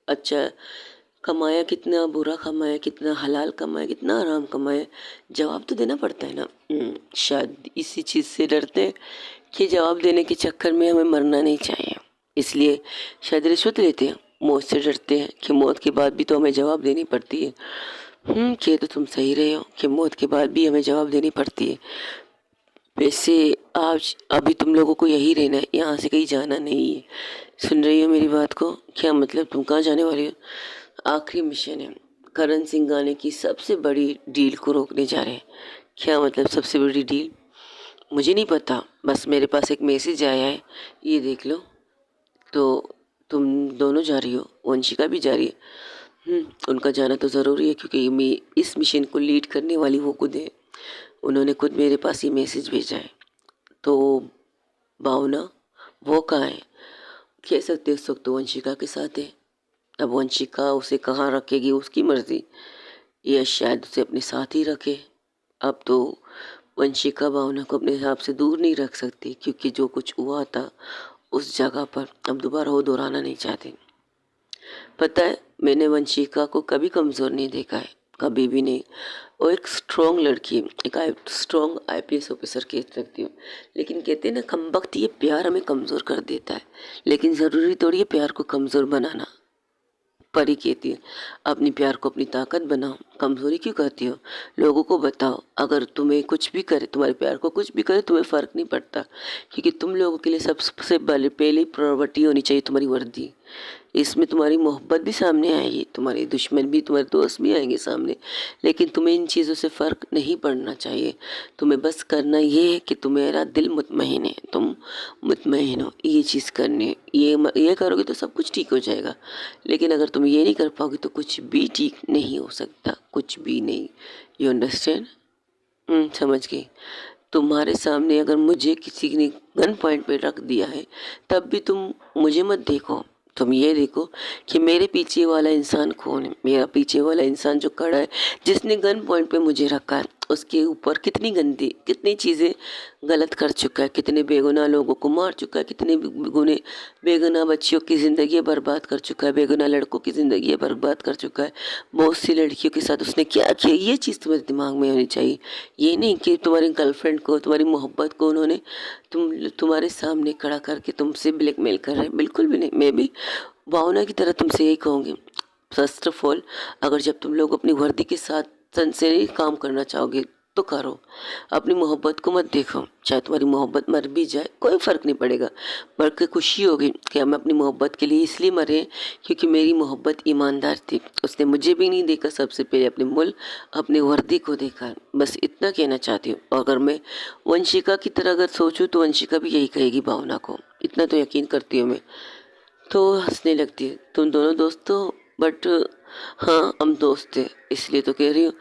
अच्छा कमाया, कितना बुरा कमाया, कितना हलाल कमाया, कितना हराम कमाया। जवाब तो देना पड़ता है ना। शायद इसी चीज़ से डरते हैं कि जवाब देने के चक्कर में हमें मरना नहीं चाहिए, इसलिए शायद रिश्वत लेते हैं। मौत से डरते हैं कि मौत के बाद भी तो हमें जवाब देनी पड़ती है। कि तो तुम सही रहे हो कि मौत के बाद भी हमें जवाब देनी पड़ती है। वैसे आज अभी तुम लोगों को यही रहना है, यहाँ से कहीं जाना नहीं है। सुन रही हो मेरी बात को? क्या मतलब, तुम कहाँ जाने वाली हो? आखिरी मिशन है, करण सिंह गाने की सबसे बड़ी डील को रोकने जा रहे हैं। क्या मतलब सबसे बड़ी डील? मुझे नहीं पता, बस मेरे पास एक मैसेज आया है, ये देख लो। तो तुम दोनों जा रही हो, वंशिका भी जा रही है? उनका जाना तो ज़रूरी है क्योंकि मैं इस मिशन को लीड करने वाली वो खुद है। उन्होंने खुद मेरे पास ये मैसेज भेजा है। तो भावना वो कहाँ है? कह सकते हो इस वक्त तो वंशिका के साथ है। अब वंशिका उसे कहाँ रखेगी उसकी मर्जी, या शायद उसे अपने साथ ही रखे। अब तो वंशिका भावना को अपने हिसाब से दूर नहीं रख सकती क्योंकि जो कुछ हुआ था उस जगह पर अब दोबारा वो दोहराना नहीं चाहती। पता है, मैंने वंशिका को कभी कमज़ोर नहीं देखा है, कभी भी नहीं। वो एक स्ट्रॉन्ग लड़की है, एक स्ट्रॉन्ग आईपीएस ऑफिसर कह सकती हूँ। लेकिन कहते हैं ना, कमबख्त ये प्यार हमें कमज़ोर कर देता है, लेकिन ज़रूरी थोड़ी है प्यार को कमज़ोर बनाना। परी कहती है, अपनी प्यार को अपनी ताकत बनाओ, कमज़ोरी क्यों कहती हो? लोगों को बताओ, अगर तुम्हें कुछ भी करे, तुम्हारे प्यार को कुछ भी करे, तुम्हें फ़र्क नहीं पड़ता, क्योंकि तुम लोगों के लिए सबसे पहली प्रायोरिटी होनी चाहिए तुम्हारी वर्दी। इसमें तुम्हारी मोहब्बत भी सामने आएगी, तुम्हारे दुश्मन भी, तुम्हारे दोस्त भी आएंगे सामने, लेकिन तुम्हें इन चीज़ों से फ़र्क नहीं पड़ना चाहिए। तुम्हें बस करना ये है कि तुम्हारा दिल मुतमईन है, तुम मुतमईन हो, ये चीज़ करनी है। ये करोगे तो सब कुछ ठीक हो जाएगा, लेकिन अगर तुम ये नहीं कर पाओगे तो कुछ भी ठीक नहीं हो सकता, कुछ भी नहीं। You understand? समझ गई। तुम्हारे सामने अगर मुझे किसी ने गन पॉइंट पे रख दिया है, तब भी तुम मुझे मत देखो, तुम ये देखो कि मेरे पीछे वाला इंसान कौन है। मेरा पीछे वाला इंसान जो खड़ा है, जिसने गन पॉइंट पे मुझे रखा है, उसके ऊपर कितनी गंदी, कितनी चीज़ें गलत कर चुका है, कितने बेगुनाह लोगों को मार चुका है, कितने गुने बेगुनाह बच्चियों की ज़िंदगी बर्बाद कर चुका है, बेगुनाह लड़कों की ज़िंदगी बर्बाद कर चुका है, बहुत सी लड़कियों के साथ उसने क्या किया। ये चीज़ तुम्हारे दिमाग में होनी चाहिए। ये नहीं कि तुम्हारी गर्लफ्रेंड को, तुम्हारी मोहब्बत को उन्होंने तुम्हारे सामने खड़ा करके तुमसे ब्लैकमेल कर रहे हैं, बिल्कुल भी नहीं। मैं भी भावना की तरह तुमसे यही कहूँगी, फर्स्ट ऑफ ऑल, अगर जब तुम लोग अपनी वर्दी के साथ सिंसियरली काम करना चाहोगे तो करो, अपनी मोहब्बत को मत देखो। चाहे तुम्हारी मोहब्बत मर भी जाए, कोई फ़र्क नहीं पड़ेगा, बल्कि खुशी होगी कि हम अपनी मोहब्बत के लिए इसलिए मरे क्योंकि मेरी मोहब्बत ईमानदार थी। उसने मुझे भी नहीं देखा, सबसे पहले अपने मुल्क, अपनी वर्दी को देखा। बस इतना कहना चाहती हूँ। और अगर मैं वंशिका की तरह अगर सोचूं तो वंशिका भी यही कहेगी भावना को, इतना तो यकीन करती हूँ मैं। तो हंसने लगती है, तुम दोनों दोस्त हो, बट हाँ हम दोस्त थे, इसलिए तो कह रही हूँ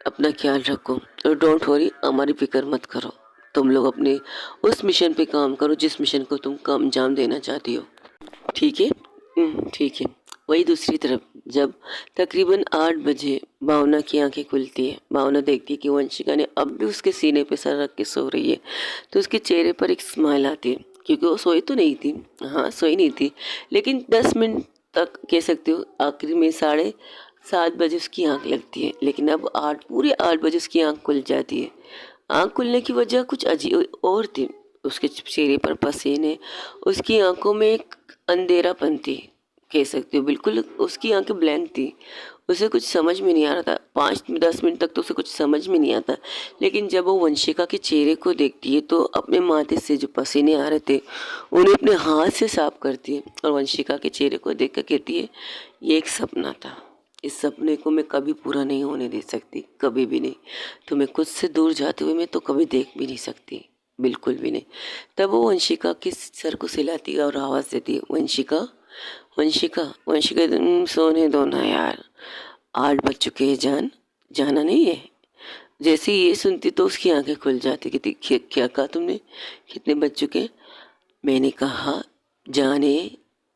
अपना ख्याल रखो और डोंट वरी, हमारी फिक्र मत करो। तुम लोग अपने उस मिशन पे काम करो जिस मिशन को तुम काम अंजाम देना चाहती हो, ठीक है? ठीक है। वही दूसरी तरफ जब तकरीबन 8 बजे भावना की आंखें खुलती है, भावना देखती है कि वंशिका ने अब भी उसके सीने पे सर रख के सो रही है, तो उसके चेहरे पर एक स्माइल आती है क्योंकि वो सोई तो नहीं थी। हाँ, सोई नहीं थी, लेकिन 10 मिनट तक कह सकते हो, आखिरी में 7:30 बजे उसकी आंख लगती है, लेकिन अब पूरे 8 बजे उसकी आंख खुल जाती है। आंख खुलने की वजह कुछ अजीब और थी, उसके चेहरे पर पसीने, उसकी आंखों में एक अंधेरापन थी, कह सकते हो, बिल्कुल उसकी आंखें ब्लैंक थी। उसे कुछ समझ में नहीं आ रहा था। 5-10 मिनट तक तो उसे कुछ समझ में नहीं आता, लेकिन जब वो वंशिका के चेहरे को देखती है तो अपने माथे से जो पसीने आ रहे थे उन्हें अपने हाथ से साफ करती है और वंशिका के चेहरे को देख कर कहती है, ये एक सपना था, इस सपने को मैं कभी पूरा नहीं होने दे सकती, कभी भी नहीं। तुम्हें खुद से दूर जाते हुए मैं तो कभी देख भी नहीं सकती, बिल्कुल भी नहीं। तब वो वंशिका के सर को सिलाती है और आवाज़ देती है, वंशिका, वंशिका, वंशिका, सोने दो ना यार, 8 बज चुके हैं जान, जाना नहीं है। जैसे ही ये सुनती तो उसकी आंखें खुल जाती। कहती, क्या कहा तुमने, कितने बज चुके हैं? मैंने कहा जाने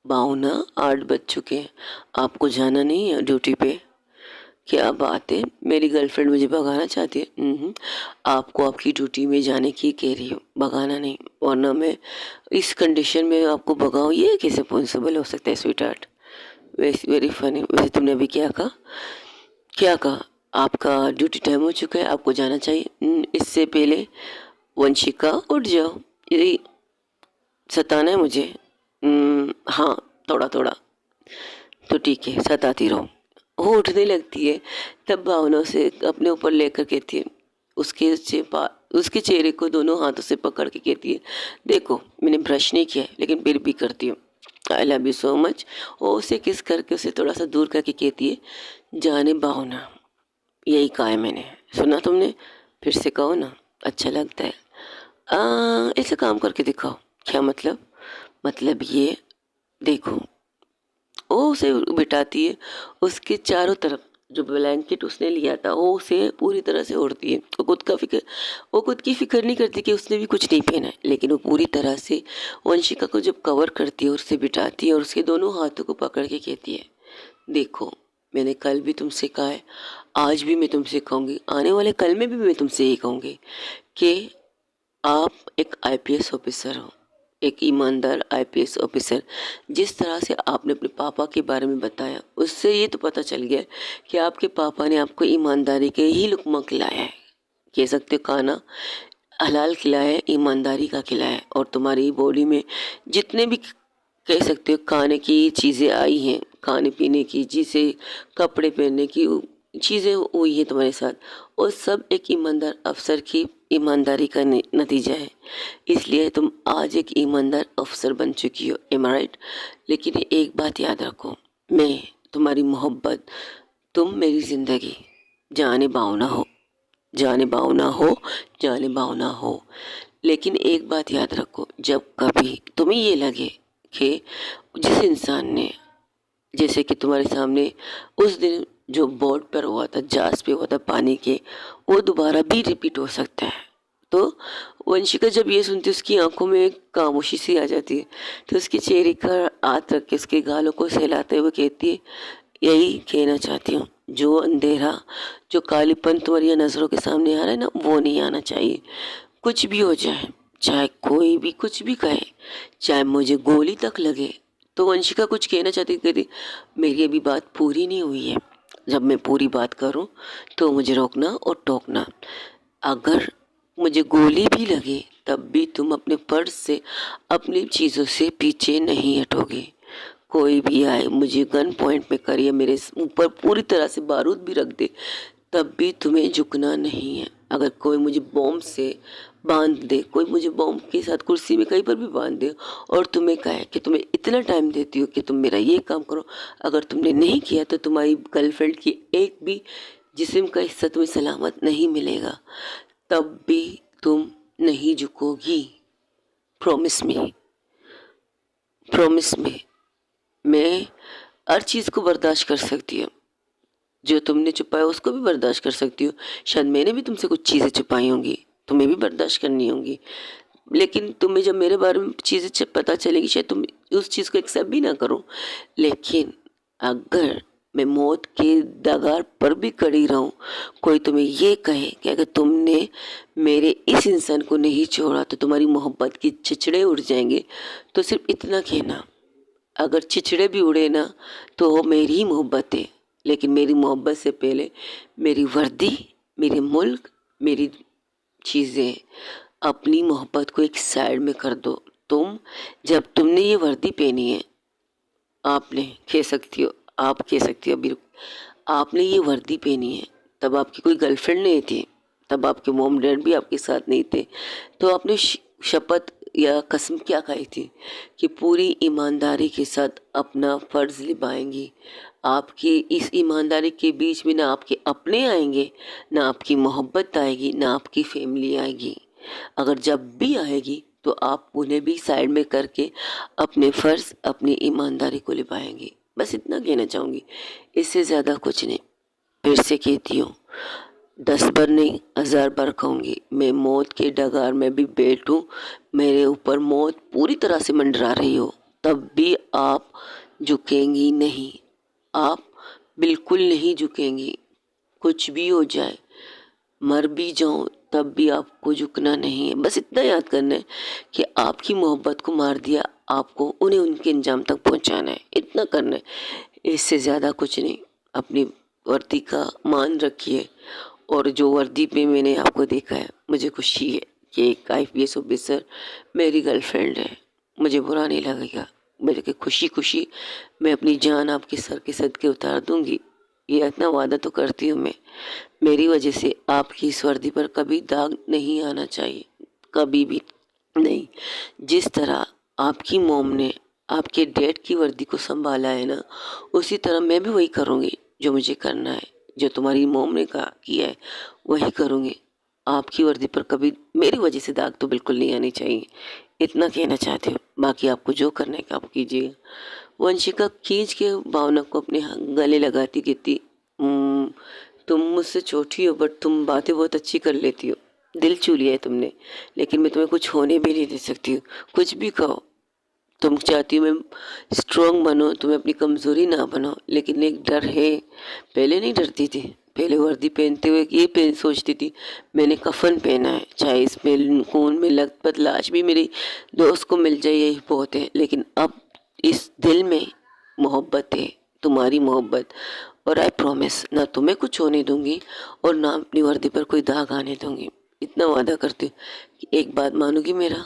बावना 8 बज चुके हैं, आपको जाना नहीं है ड्यूटी पे? क्या बात है, मेरी गर्लफ्रेंड मुझे भगाना चाहती है? आपको आपकी ड्यूटी में जाने की कह रही हूँ, भगाना नहीं, वरना मैं इस कंडीशन में आपको भगाऊँ, ये कैसे पॉसिबल हो सकता है स्वीट हार्ट? Very funny. वैसे तुमने अभी क्या कहा, क्या कहा? आपका ड्यूटी टाइम हो चुका है, आपको जाना चाहिए। इससे पहले वंशिका उठ जाओ, यही सताना है मुझे? हाँ, थोड़ा थोड़ा तो ठीक है, सताती रहो। वो उठने लगती है, तब भावना उसे अपने ऊपर लेकर कहती है, उसके चेहरे को दोनों हाथों से पकड़ के कहती है, देखो मैंने ब्रश नहीं किया है, लेकिन फिर भी करती हूँ, I love you so much. और उसे किस करके उसे थोड़ा सा दूर करके कहती है, जाने भावना, यही कहा है मैंने, सुना तुमने? फिर से कहो ना, अच्छा लगता है। ऐसे काम करके दिखाओ। क्या मतलब? मतलब ये देखो। वो उसे बिठाती है, उसके चारों तरफ जो ब्लैंकेट उसने लिया था वो उसे पूरी तरह से ओढ़ती है। वो खुद की फिक्र नहीं करती कि उसने भी कुछ नहीं पहना है, लेकिन वो पूरी तरह से वंशिका को जब कवर करती है और उसे बिठाती है और उसके दोनों हाथों को पकड़ के कहती है, देखो मैंने कल भी तुमसे कहा है, आज भी मैं तुमसे कहूँगी, आने वाले कल में भी मैं तुमसे यही कहूँगी कि आप एक आईपीएस ऑफिसर हो, एक ईमानदार आईपीएस ऑफिसर। जिस तरह से आपने अपने पापा के बारे में बताया, उससे ये तो पता चल गया कि आपके पापा ने आपको ईमानदारी के ही लुक़्मा खिलाया है, कह सकते हो खाना हलाल खिलाया है, ईमानदारी का खिलाया है। और तुम्हारी बॉडी में जितने भी कह सकते हो खाने की चीज़ें आई हैं, खाने पीने की, जिसे कपड़े पहनने की चीज़ें हुई हैं तुम्हारे साथ, वो सब एक ईमानदार अफसर की ईमानदारी का नतीजा है। इसलिए तुम आज एक ईमानदार अफसर बन चुकी हो, एम आई राइट? लेकिन एक बात याद रखो, मैं तुम्हारी मोहब्बत, तुम मेरी ज़िंदगी, जाने बावना हो, जाने बावना हो, जाने बावना हो। लेकिन एक बात याद रखो, जब कभी तुम्हें ये लगे कि जिस इंसान ने, जैसे कि तुम्हारे सामने उस दिन जो बोर्ड पर हुआ था, जहाज पे हुआ था पानी के, वो दोबारा भी रिपीट हो सकता है, तो वंशिका जब ये सुनती है उसकी आंखों में एक खामोशी सी आ जाती है। तो उसके चेहरे का हाथ रख के उसके गालों को सहलाते हुए कहती है, यही कहना चाहती हूँ, जो अंधेरा, जो कालीपन तुम्हारी नज़रों के सामने आ रहा है ना, वो नहीं आना चाहिए। कुछ भी हो जाए, चाहे कोई भी कुछ भी कहे, चाहे मुझे गोली तक लगे, तो वंशिका कुछ कहना चाहती, कहती, मेरी अभी बात पूरी नहीं हुई है, जब मैं पूरी बात करूं तो मुझे रोकना और टोकना। अगर मुझे गोली भी लगे तब भी तुम अपने पर्स से, अपनी चीज़ों से पीछे नहीं हटोगे। कोई भी आए मुझे गन पॉइंट पे करे, मेरे ऊपर पूरी तरह से बारूद भी रख दे, तब भी तुम्हें झुकना नहीं है। अगर कोई मुझे बॉम्ब से बांध दे, कोई मुझे बॉम्ब के साथ कुर्सी में कहीं पर भी बांध दे और तुम्हें कहे कि तुम्हें इतना टाइम देती हो कि तुम मेरा ये काम करो, अगर तुमने नहीं किया तो तुम्हारी गर्लफ्रेंड की एक भी जिस्म का हिस्सा तुम्हें सलामत नहीं मिलेगा, तब भी तुम नहीं झुकोगी। Promise me, promise me. मैं हर चीज़ को बर्दाश्त कर सकती हूँ, जो तुमने छुपाया उसको भी बर्दाश्त कर सकती हूँ। शायद मैंने भी तुमसे कुछ चीज़ें छुपाई होंगी, तुम्हें भी बर्दाश्त करनी होंगी, लेकिन तुम्हें जब मेरे बारे में चीज़ें पता चलेगी शायद तुम उस चीज़ को एक्सेप्ट भी ना करो। लेकिन अगर मैं मौत के दगार पर भी खड़ी रहूं, कोई तुम्हें ये कहे कि अगर तुमने मेरे इस इंसान को नहीं छोड़ा तो तुम्हारी मोहब्बत की चिचड़े उड़ जाएंगे, तो सिर्फ इतना कहना, अगर चिचड़े भी उड़े ना तो वो मेरी ही मोहब्बत है। लेकिन मेरी मोहब्बत से पहले मेरी वर्दी, मेरे मुल्क, मेरी चीज़ें, अपनी मोहब्बत को एक साइड में कर दो। जब तुमने ये वर्दी पहनी है, आपने कह सकती हो, आप कह सकती हो, आपने ये वर्दी पहनी है, तब आपकी कोई गर्लफ्रेंड नहीं थी, तब आपके मॉम डैड भी आपके साथ नहीं थे, तो आपने शपथ या कसम क्या खाई थी कि पूरी ईमानदारी के साथ अपना फ़र्ज़ निभाएंगी। आपकी इस ईमानदारी के बीच में ना आपके अपने आएंगे, ना आपकी मोहब्बत आएगी, ना आपकी फैमिली आएगी। अगर जब भी आएगी तो आप उन्हें भी साइड में करके अपने फ़र्ज़, अपनी ईमानदारी को निभाएंगी। बस इतना कहना चाहूँगी, इससे ज़्यादा कुछ नहीं। फिर से कहती हूँ, 10 बार नहीं 1000 बार कहूँगी, मैं मौत के डगार में भी बैठूँ, मेरे ऊपर मौत पूरी तरह से मंडरा रही हो, तब भी आप झुकेंगी नहीं। आप बिल्कुल नहीं झुकेंगी। कुछ भी हो जाए, मर भी जाऊं तब भी आपको झुकना नहीं है। बस इतना याद करना है कि आपकी मोहब्बत को मार दिया, आपको उन्हें उनके अंजाम तक पहुंचाना है। इतना करना है, इससे ज़्यादा कुछ नहीं। अपनी वर्दी का मान रखिए। और जो वर्दी पे मैंने आपको देखा है, मुझे खुशी है कि एक IPS ऑफिसर मेरी गर्लफ्रेंड है। मुझे बुरा नहीं लगेगा, बल्कि खुशी खुशी मैं अपनी जान आपके सर के सदके उतार दूंगी। ये इतना वादा तो करती हूँ मैं। मेरी वजह से आपकी इस वर्दी पर कभी दाग नहीं आना चाहिए, कभी भी नहीं। जिस तरह आपकी मोम ने आपके डैड की वर्दी को संभाला है ना, उसी तरह मैं भी वही करूँगी जो मुझे करना है। जो तुम्हारी मोम ने कहा किया है वही करूँगी। आपकी वर्दी पर कभी मेरी वजह से दाग तो बिल्कुल नहीं आनी चाहिए। इतना कहना चाहती हूँ। बाकी आपको जो करना है कि आप कीजिएगा। वंशिका खींच के भावना को अपने गले लगाती कहती, "हम्म, तुम मुझसे छोटी हो बट तुम बातें बहुत अच्छी कर लेती हो। दिल छू लिया है तुमने, लेकिन मैं तुम्हें कुछ होने भी नहीं दे सकती हूँ। कुछ भी कहो, तुम चाहती हो मैं स्ट्रांग बनो, तुम्हें अपनी कमज़ोरी ना बनाओ, लेकिन एक डर है। पहले नहीं डरती थी, पहले वर्दी पहनते हुए ये पहन सोचती थी मैंने कफन पहना है, चाहे इसमें खून में लथपथ लाश भी मेरी दोस्त को मिल जाए यही बहुत है। लेकिन अब इस दिल में मोहब्बत है, तुम्हारी मोहब्बत। और आई प्रॉमिस, ना तुम्हें कुछ होने दूंगी और ना अपनी वर्दी पर कोई दाग आने दूंगी। इतना वादा करती हूँ कि एक बात मानोगी मेरा?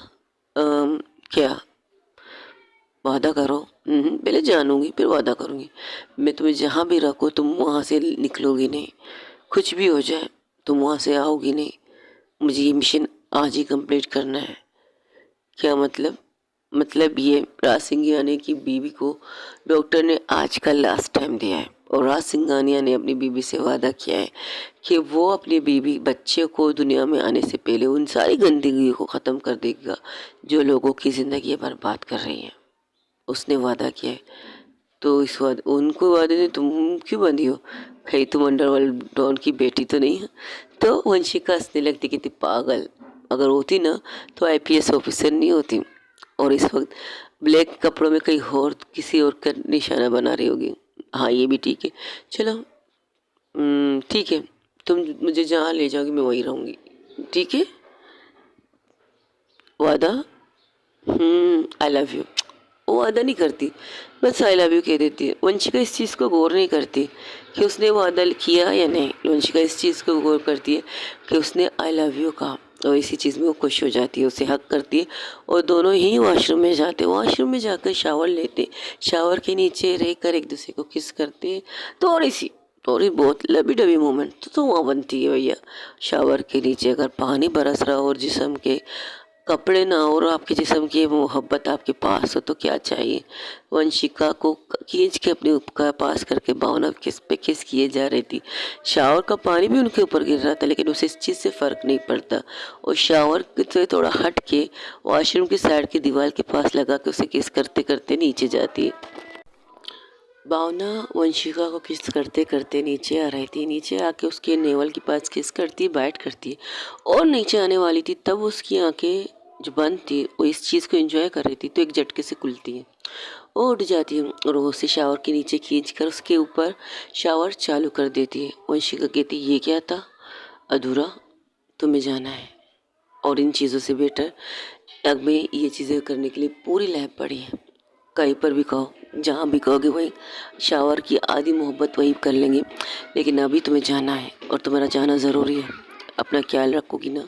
क्या वादा करो? पहले जानूंगी फिर वादा करूंगी। मैं तुम्हें जहाँ भी रखूँ तुम वहाँ से निकलोगी नहीं। कुछ भी हो जाए तुम वहाँ से आओगी नहीं। मुझे ये मिशन आज ही कंप्लीट करना है। क्या मतलब? मतलब ये राज सिंघानिया की बीवी को डॉक्टर ने आज का लास्ट टाइम दिया है, और राज सिंघानिया ने अपनी बीवी से वादा किया है कि वो अपनी बीवी बच्चे को दुनिया में आने से पहले उन सारी गंदगी को ख़त्म कर देगा जो लोगों की ज़िंदगी बर्बाद कर रही है। उसने वादा किया है, तो इस उनको वादे में तुम क्यों बंधी हो? कहीं तुम अंडरवर्ल्ड डॉन की बेटी तो नहीं है? तो वंशिका हंसने लगती कि थी पागल, अगर होती ना तो IPS ऑफिसर नहीं होती, और इस वक्त ब्लैक कपड़ों में कहीं और किसी और का निशाना बना रही होगी। हाँ ये भी ठीक है, चलो ठीक है, तुम मुझे जहाँ ले जाओगी मैं वहीं रहूँगी, ठीक है? वादा? I love you. वो वादा नहीं करती, बस आई लव यू कह देती है। वंशिका इस चीज़ को गौर नहीं करती कि उसने वादा किया या नहीं। वंशिका इस चीज़ को गौर करती है कि उसने आई लव यू कहा, और इसी चीज़ में वो खुश हो जाती है, उसे हक करती है। और दोनों ही वॉशरूम में जाते हैं। वॉशरूम में जाकर शावर लेते, शावर के नीचे रह कर एक दूसरे को किस करते हैं। थोड़ी बहुत लबी डबी मोमेंट तो वहाँ बनती है भैया। शावर के नीचे अगर पानी बरस रहा हो और जिस्म के कपड़े ना हो और आपके जिस्म की मोहब्बत आपके पास हो तो क्या चाहिए। वंशिका को खींच के अपने उपका पास करके भावना किस पे किस किए जा रही थी। शावर का पानी भी उनके ऊपर गिर रहा था, लेकिन उसे इस चीज़ से फ़र्क नहीं पड़ता। और शावर से थोड़ा हट के वॉशरूम की साइड की दीवार के पास लगा के उसे किस करते करते नीचे जाती है। भावना वंशिका को किस करते करते नीचे आ रही थी। नीचे आके उसके नेवल के पास किस करती है, बाइट करती है, और नीचे आने वाली थी तब उसकी आंखें जो बंद थी वो इस चीज़ को एंजॉय कर रही थी, तो एक झटके से खुलती है, वो उठ जाती है और वो उसे शावर के नीचे खींच कर उसके ऊपर शावर चालू कर देती है। वंशिका कहती ये क्या था अधूरा, तुम्हें जाना है। और इन चीज़ों से बेटर अब में ये चीज़ें करने के लिए पूरी लाइफ पड़ी है। कहीं पर भी कहो, जहाँ भी कहोगे वही शावर की आधी मोहब्बत वही कर लेंगे। लेकिन अभी तुम्हें जाना है और तुम्हारा जाना ज़रूरी है। अपना ख्याल रखोगी ना?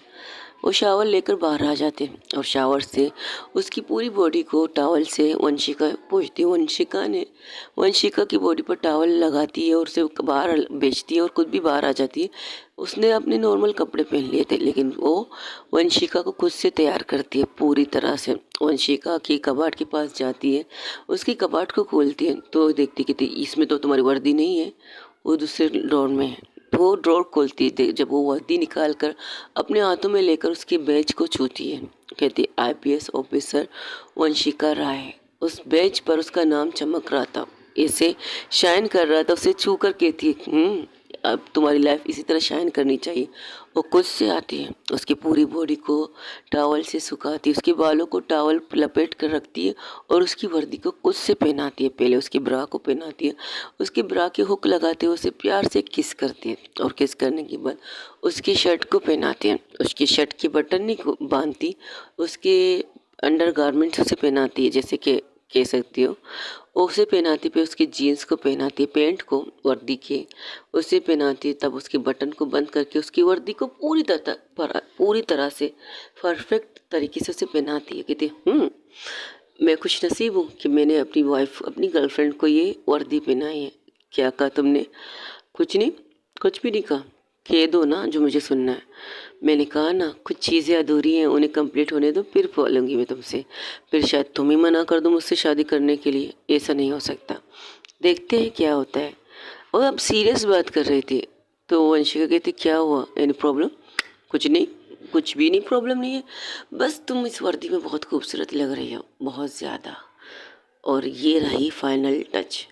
वो शावर लेकर बाहर आ जाते हैं और शावर से उसकी पूरी बॉडी को टॉवल से वंशिका पोंछती है। वंशिका की बॉडी पर टॉवल लगाती है और उसे बाहर भेजती है और खुद भी बाहर आ जाती है। उसने अपने नॉर्मल कपड़े पहन लिए थे, लेकिन वो वंशिका को खुद से तैयार करती है पूरी तरह से। वंशिका की कबाड़ के पास जाती है, उसकी कबाड़ को खोलती है तो देखती कि इसमें तो तुम्हारी वर्दी नहीं है, वो दूसरे ड्रॉर में है। तो वो ड्रॉर खोलती है, जब वो वर्दी निकाल कर अपने हाथों में लेकर उसके बैज को छूती है, कहती आईपीएस ऑफिसर वंशिका राय। उस बैज पर उसका नाम चमक रहा था, ऐसे शाइन कर रहा था। उसे छू कर कहती है अब तुम्हारी लाइफ इसी तरह शाइन करनी चाहिए। वो खुद से आती है, उसकी पूरी बॉडी को टॉवल से सुखाती है, उसके बालों को टॉवल लपेट कर रखती है और उसकी वर्दी को खुद से पहनाती है। पहले उसकी ब्रा को पहनाती है, उसकी ब्रा के हुक लगाते हुए उसे प्यार से किस करती है और किस करने के बाद उसकी शर्ट को पहनाती है। उसकी शर्ट के बटन नहीं बांधती, उसके अंडर गारमेंट्स उसे पहनाती है, जैसे कि कह सकती हो उसे पहनाती, फिर उसकी जीन्स को पहनाती है, पैंट को वर्दी के उसे पहनाती है। तब उसके बटन को बंद करके उसकी वर्दी को पूरी तरह से परफेक्ट तरीके से उसे पहनाती है। कहती मैं खुश नसीब हूँ कि मैंने अपनी वाइफ, अपनी गर्लफ्रेंड को ये वर्दी पहनाई है। क्या कहा तुमने? कुछ नहीं, कुछ भी नहीं कहा। कह दो ना जो मुझे सुनना है। मैंने कहा ना कुछ चीज़ें अधूरी हैं, उन्हें कंप्लीट होने दो, फिर बोलूँगी मैं तुमसे। फिर शायद तुम ही मना कर दो मुझसे शादी करने के लिए। ऐसा नहीं हो सकता, देखते हैं क्या होता है। और अब सीरियस बात कर रही थी तो वंशिका कहती क्या हुआ, एनी प्रॉब्लम? कुछ नहीं, कुछ भी नहीं, प्रॉब्लम नहीं है। बस तुम इस वर्दी में बहुत खूबसूरत लग रही हो, बहुत ज़्यादा। और ये रही फाइनल टच।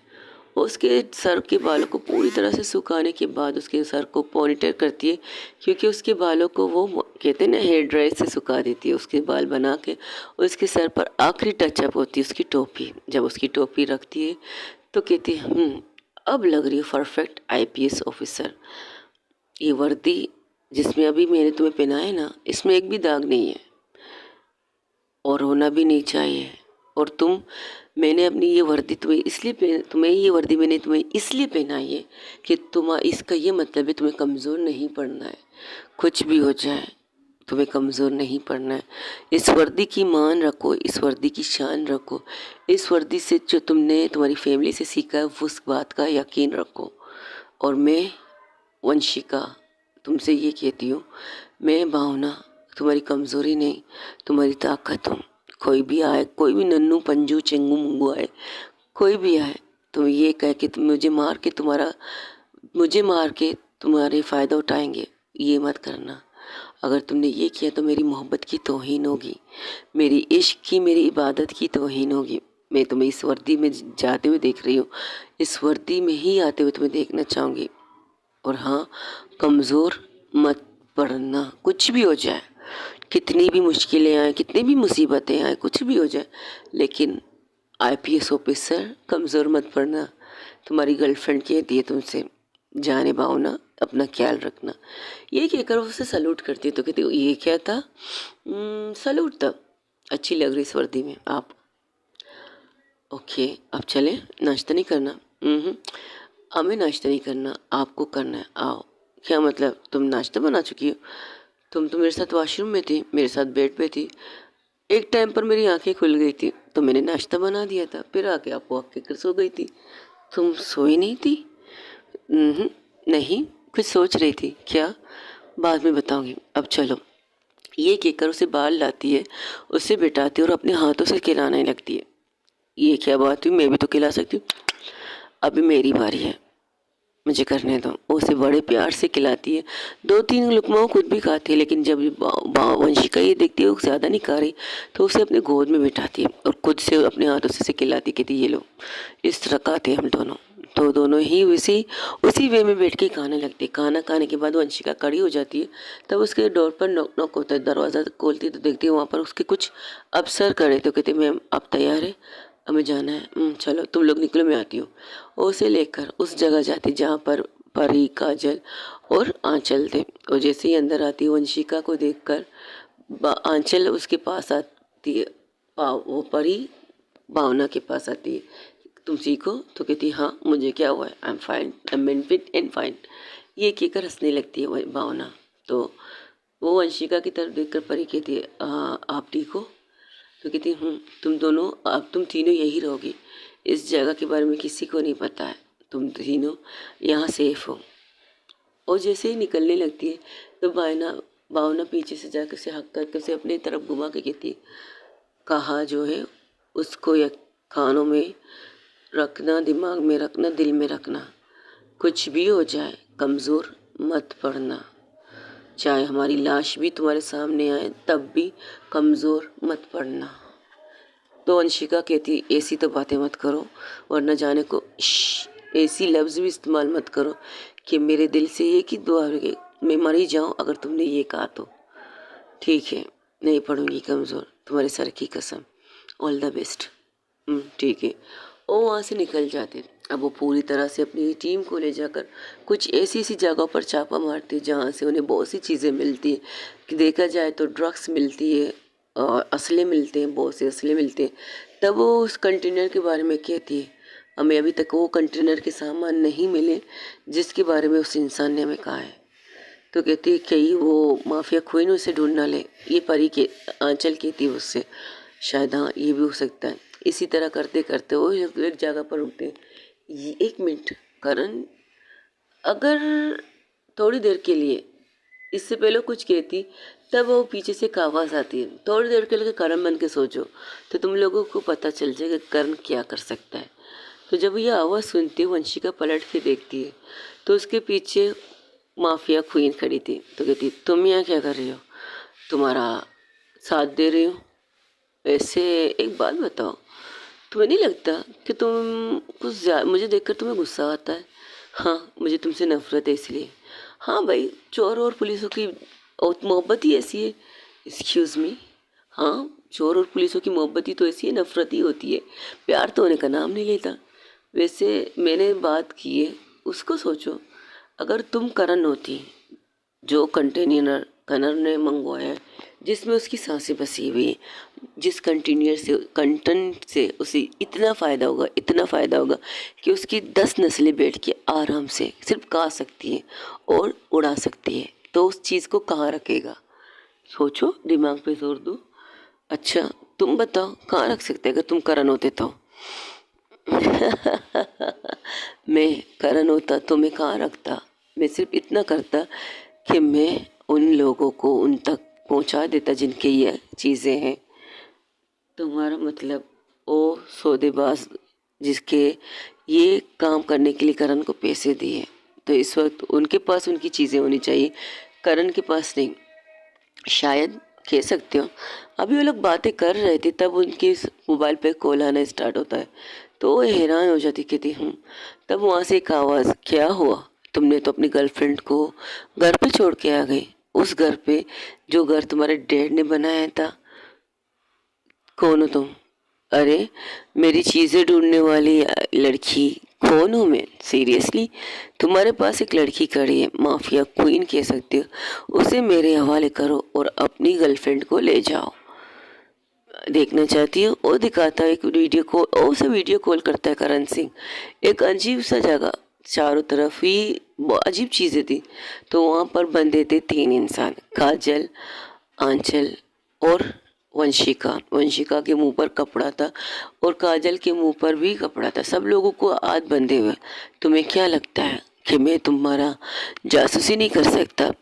उसके सर के बालों को पूरी तरह से सुखाने के बाद उसके सर को पोनीटेल करती है, क्योंकि उसके बालों को वो कहते हैं ना हेयर ड्रायर से सुखा देती है। उसके बाल बना के उसके सर पर आखिरी टचअप होती है उसकी टोपी। जब उसकी टोपी रखती है तो कहती है अब लग रही है परफेक्ट आईपीएस ऑफिसर। ये वर्दी जिसमें अभी मैंने तुम्हें पहना है ना, इसमें एक भी दाग नहीं है और होना भी नहीं चाहिए। और मैंने अपनी ये वर्दी तुम्हें ये वर्दी मैंने तुम्हें इसलिए पहनाई है कि इसका ये मतलब है तुम्हें कमज़ोर नहीं पड़ना है। कुछ भी हो जाए तुम्हें कमज़ोर नहीं पड़ना है। इस वर्दी की मान रखो, इस वर्दी की शान रखो, इस वर्दी से जो तुमने तुम्हारी फैमिली से सीखा है उस बात का यकीन रखो। और मैं वंशिका तुमसे ये कहती हूँ, मैं भावना तुम्हारी कमज़ोरी नहीं, तुम्हारी ताकत हूँ। कोई भी आए, कोई भी नन्नू पंजू चेंगू मुंगू आए, कोई भी आए, तुम ये कह के मुझे मार के तुम्हारे फ़ायदा उठाएंगे, ये मत करना। अगर तुमने ये किया तो मेरी मोहब्बत की तौहीन होगी, मेरी इश्क की, मेरी इबादत की तौहीन होगी। मैं तुम्हें इस वर्दी में जाते हुए देख रही हूँ, इस वर्दी में ही आते हुए तुम्हें देखना चाहूँगी। और हाँ, कमज़ोर मत पड़ना, कुछ भी हो जाए, कितनी भी मुश्किलें आए, कितनी भी मुसीबतें आए, कुछ भी हो जाए, लेकिन आईपीएस ऑफिसर कमज़ोर मत पड़ना। तुम्हारी गर्लफ्रेंड कहती है तुमसे, जाने भावना अपना ख्याल रखना। ये कहकर वो उसे सल्यूट करती है तो कहती है ये क्या था? सल्यूट था, अच्छी लग रही इस वर्दी में आप। ओके अब चले, नाश्ता नहीं करना? हमें नाश्ता नहीं करना, आपको करना है, आओ। क्या मतलब, तुम नाश्ता बना चुकी हो? तुम तो मेरे साथ वॉशरूम में थी, मेरे साथ बेड पे थी। एक टाइम पर मेरी आंखें खुल गई थी तो मैंने नाश्ता बना दिया था, फिर आके आप वॉक कर सो गई थी। तुम सोई नहीं थी? नहीं, कुछ सोच रही थी क्या? बाद में बताऊंगी, अब चलो। ये कहकर उसे बाल लाती है, उसे बिठाती है और अपने हाथों से खिलाने लगती है। ये क्या बात हुई, मैं भी तो खिला सकती हूँ। अभी मेरी बारी है, मुझे करने दो। वो उसे बड़े प्यार से खिलाती है, 2-3 लुकमा खुद भी खाती है, लेकिन जब वंशिका ये देखती है वो ज़्यादा नहीं खा रही तो उसे अपने गोद में बिठाती है और खुद से अपने हाथों से उसे खिलाती, कहती ये लो। इस तरह खाते हैं हम दोनों। तो दोनों ही उसी वे में बैठ के खाने लगते। खाना खाने के बाद वंशिका खड़ी हो जाती है, तब उसके डोर पर नॉक नॉक होता है। दरवाज़ा खोलती है तो देखती है वहाँ पर उसके कुछ अफसर खड़े। तो कहते मैम आप तैयार है, हमें जाना है। चलो तुम लोग निकलो, मैं आती हूँ। वो उसे लेकर उस जगह जाती जहाँ पर परी, काजल और आंचल थे। और जैसे ही अंदर आती है वंशिका को देखकर आंचल उसके पास आती है, वो परी भावना के पास आती है, तुम सीखो? तो कहती हाँ, मुझे क्या हुआ है, I am fine, I am fit and fine. ये कहकर हंसने लगती है भावना। तो वो वंशिका की तरफ देखकर परी कहती है, आप ठीक हो? तो कहती है, तुम दोनों, अब तुम तीनों यही रहोगी, इस जगह के बारे में किसी को नहीं पता है, तुम तीनों यहाँ सेफ हो। और जैसे ही निकलने लगती है तो भावना पीछे से जाकर उसे हक करके उसे अपनी तरफ घुमा के कहती है, कहा जो है उसको या कानों में रखना, दिमाग में रखना, दिल में रखना, कुछ भी हो जाए कमज़ोर मत पड़ना, चाहे हमारी लाश भी तुम्हारे सामने आए तब भी कमज़ोर मत पड़ना। तो अंशिका कहती, ऐसी तो बातें मत करो, वरना जाने को ऐसी लफ्ज़ भी इस्तेमाल मत करो कि मेरे दिल से ये कि दुआ है, मैं मर ही जाऊँ अगर तुमने ये कहा तो। ठीक है, नहीं पढ़ूंगी कमज़ोर, तुम्हारे सर की कसम, ऑल द बेस्ट। ठीक है। वो वहाँ से निकल जाते। अब वो पूरी तरह से अपनी टीम को ले जाकर कुछ ऐसी ऐसी जगहों पर छापा मारती है जहाँ से उन्हें बहुत सी चीज़ें मिलती हैं कि देखा जाए तो ड्रग्स मिलती है और असले मिलते हैं, बहुत से असले मिलते हैं। तब वो उस कंटेनर के बारे में कहती है, हमें अभी तक वो कंटेनर के सामान नहीं मिले जिसके बारे में उस इंसान ने हमें कहा है। तो कहती है कहीं वो माफिया क्वीन उसे ढूंढ ना ले, ये परी के आंचल कहती है उससे, शायद हाँ ये भी हो सकता है। इसी तरह करते करते वो एक जगह पर रुकते हैं। ये 1 मिनट करण, अगर थोड़ी देर के लिए, इससे पहले कुछ कहती तब वो पीछे से एक आवाज़ आती है, थोड़ी देर के लिए करण बन के सोचो तो तुम लोगों को पता चल जाएगा करण क्या कर सकता है। तो जब ये आवाज़ सुनती है वंशिका पलट के देखती है तो उसके पीछे माफिया क्वीन खड़ी थी। तो कहती, तुम यहाँ क्या कर रही हो? तुम्हारा साथ दे रही हो। वैसे एक बात बताओ, तुम्हें नहीं लगता कि तुम कुछ मुझे देखकर तुम्हें गुस्सा आता है? हाँ, मुझे तुमसे नफरत है इसलिए। हाँ भाई, चोर और पुलिसों की और मोहब्बत ही ऐसी है। Excuse me. हाँ, चोर और पुलिसों की मोहब्बत ही तो ऐसी है, नफरत ही होती है, प्यार तो होने का नाम नहीं लेता। वैसे मैंने बात की है, उसको सोचो, अगर तुम करण होती, जो कंटेनर कनर ने मंगवाया है जिसमें उसकी सांसें बसी हुई हैं, जिस कंटेंट से उसे इतना फ़ायदा होगा, इतना फ़ायदा होगा कि उसकी 10 नस्लें बैठ के आराम से सिर्फ खा सकती हैं और उड़ा सकती है, तो उस चीज़ को कहाँ रखेगा? सोचो, दिमाग पे जोर दो। अच्छा, तुम बताओ कहाँ रख सकते अगर तुम करण होते तो? मैं करण होता तो मैं कहाँ रखता? मैं सिर्फ इतना करता कि मैं उन लोगों को उन तक पहुंचा देता जिनके ये चीज़ें हैं। तुम्हारा मतलब वो सौदेबाज जिसके ये काम करने के लिए करण को पैसे दिए, तो इस वक्त उनके पास उनकी चीज़ें होनी चाहिए, करण के पास नहीं। शायद कह सकते हो। अभी वो लोग बातें कर रहे थे तब उनके मोबाइल पे कॉल आना स्टार्ट होता है तो वो हैरान हो जाती, कहती हूँ। तब वहाँ से एक आवाज़, क्या हुआ? तुमने तो अपनी गर्लफ्रेंड को घर पे छोड़ के आ गई, उस घर पे जो घर तुम्हारे डैड ने बनाया था। कौन हो तुम? अरे, मेरी चीज़ें ढूंढने वाली लड़की कौन हूँ मैं? सीरियसली, तुम्हारे पास एक लड़की खड़ी है, माफिया क्वीन कह सकते हो, उसे मेरे हवाले करो और अपनी गर्लफ्रेंड को ले जाओ। देखना चाहती हूँ। और दिखाता है एक वीडियो कॉल, और उसे वीडियो कॉल करता है करण सिंह। एक अजीब सा जगह, चारों तरफ ही अजीब चीज़ें थी। तो वहाँ पर बंधे थे 3 इंसान, काजल, आंचल और वंशिका। वंशिका के मुंह पर कपड़ा था और काजल के मुंह पर भी कपड़ा था, सब लोगों को हाथ बंधे हुए। तुम्हें क्या लगता है कि मैं तुम्हारा जासूसी नहीं कर सकता?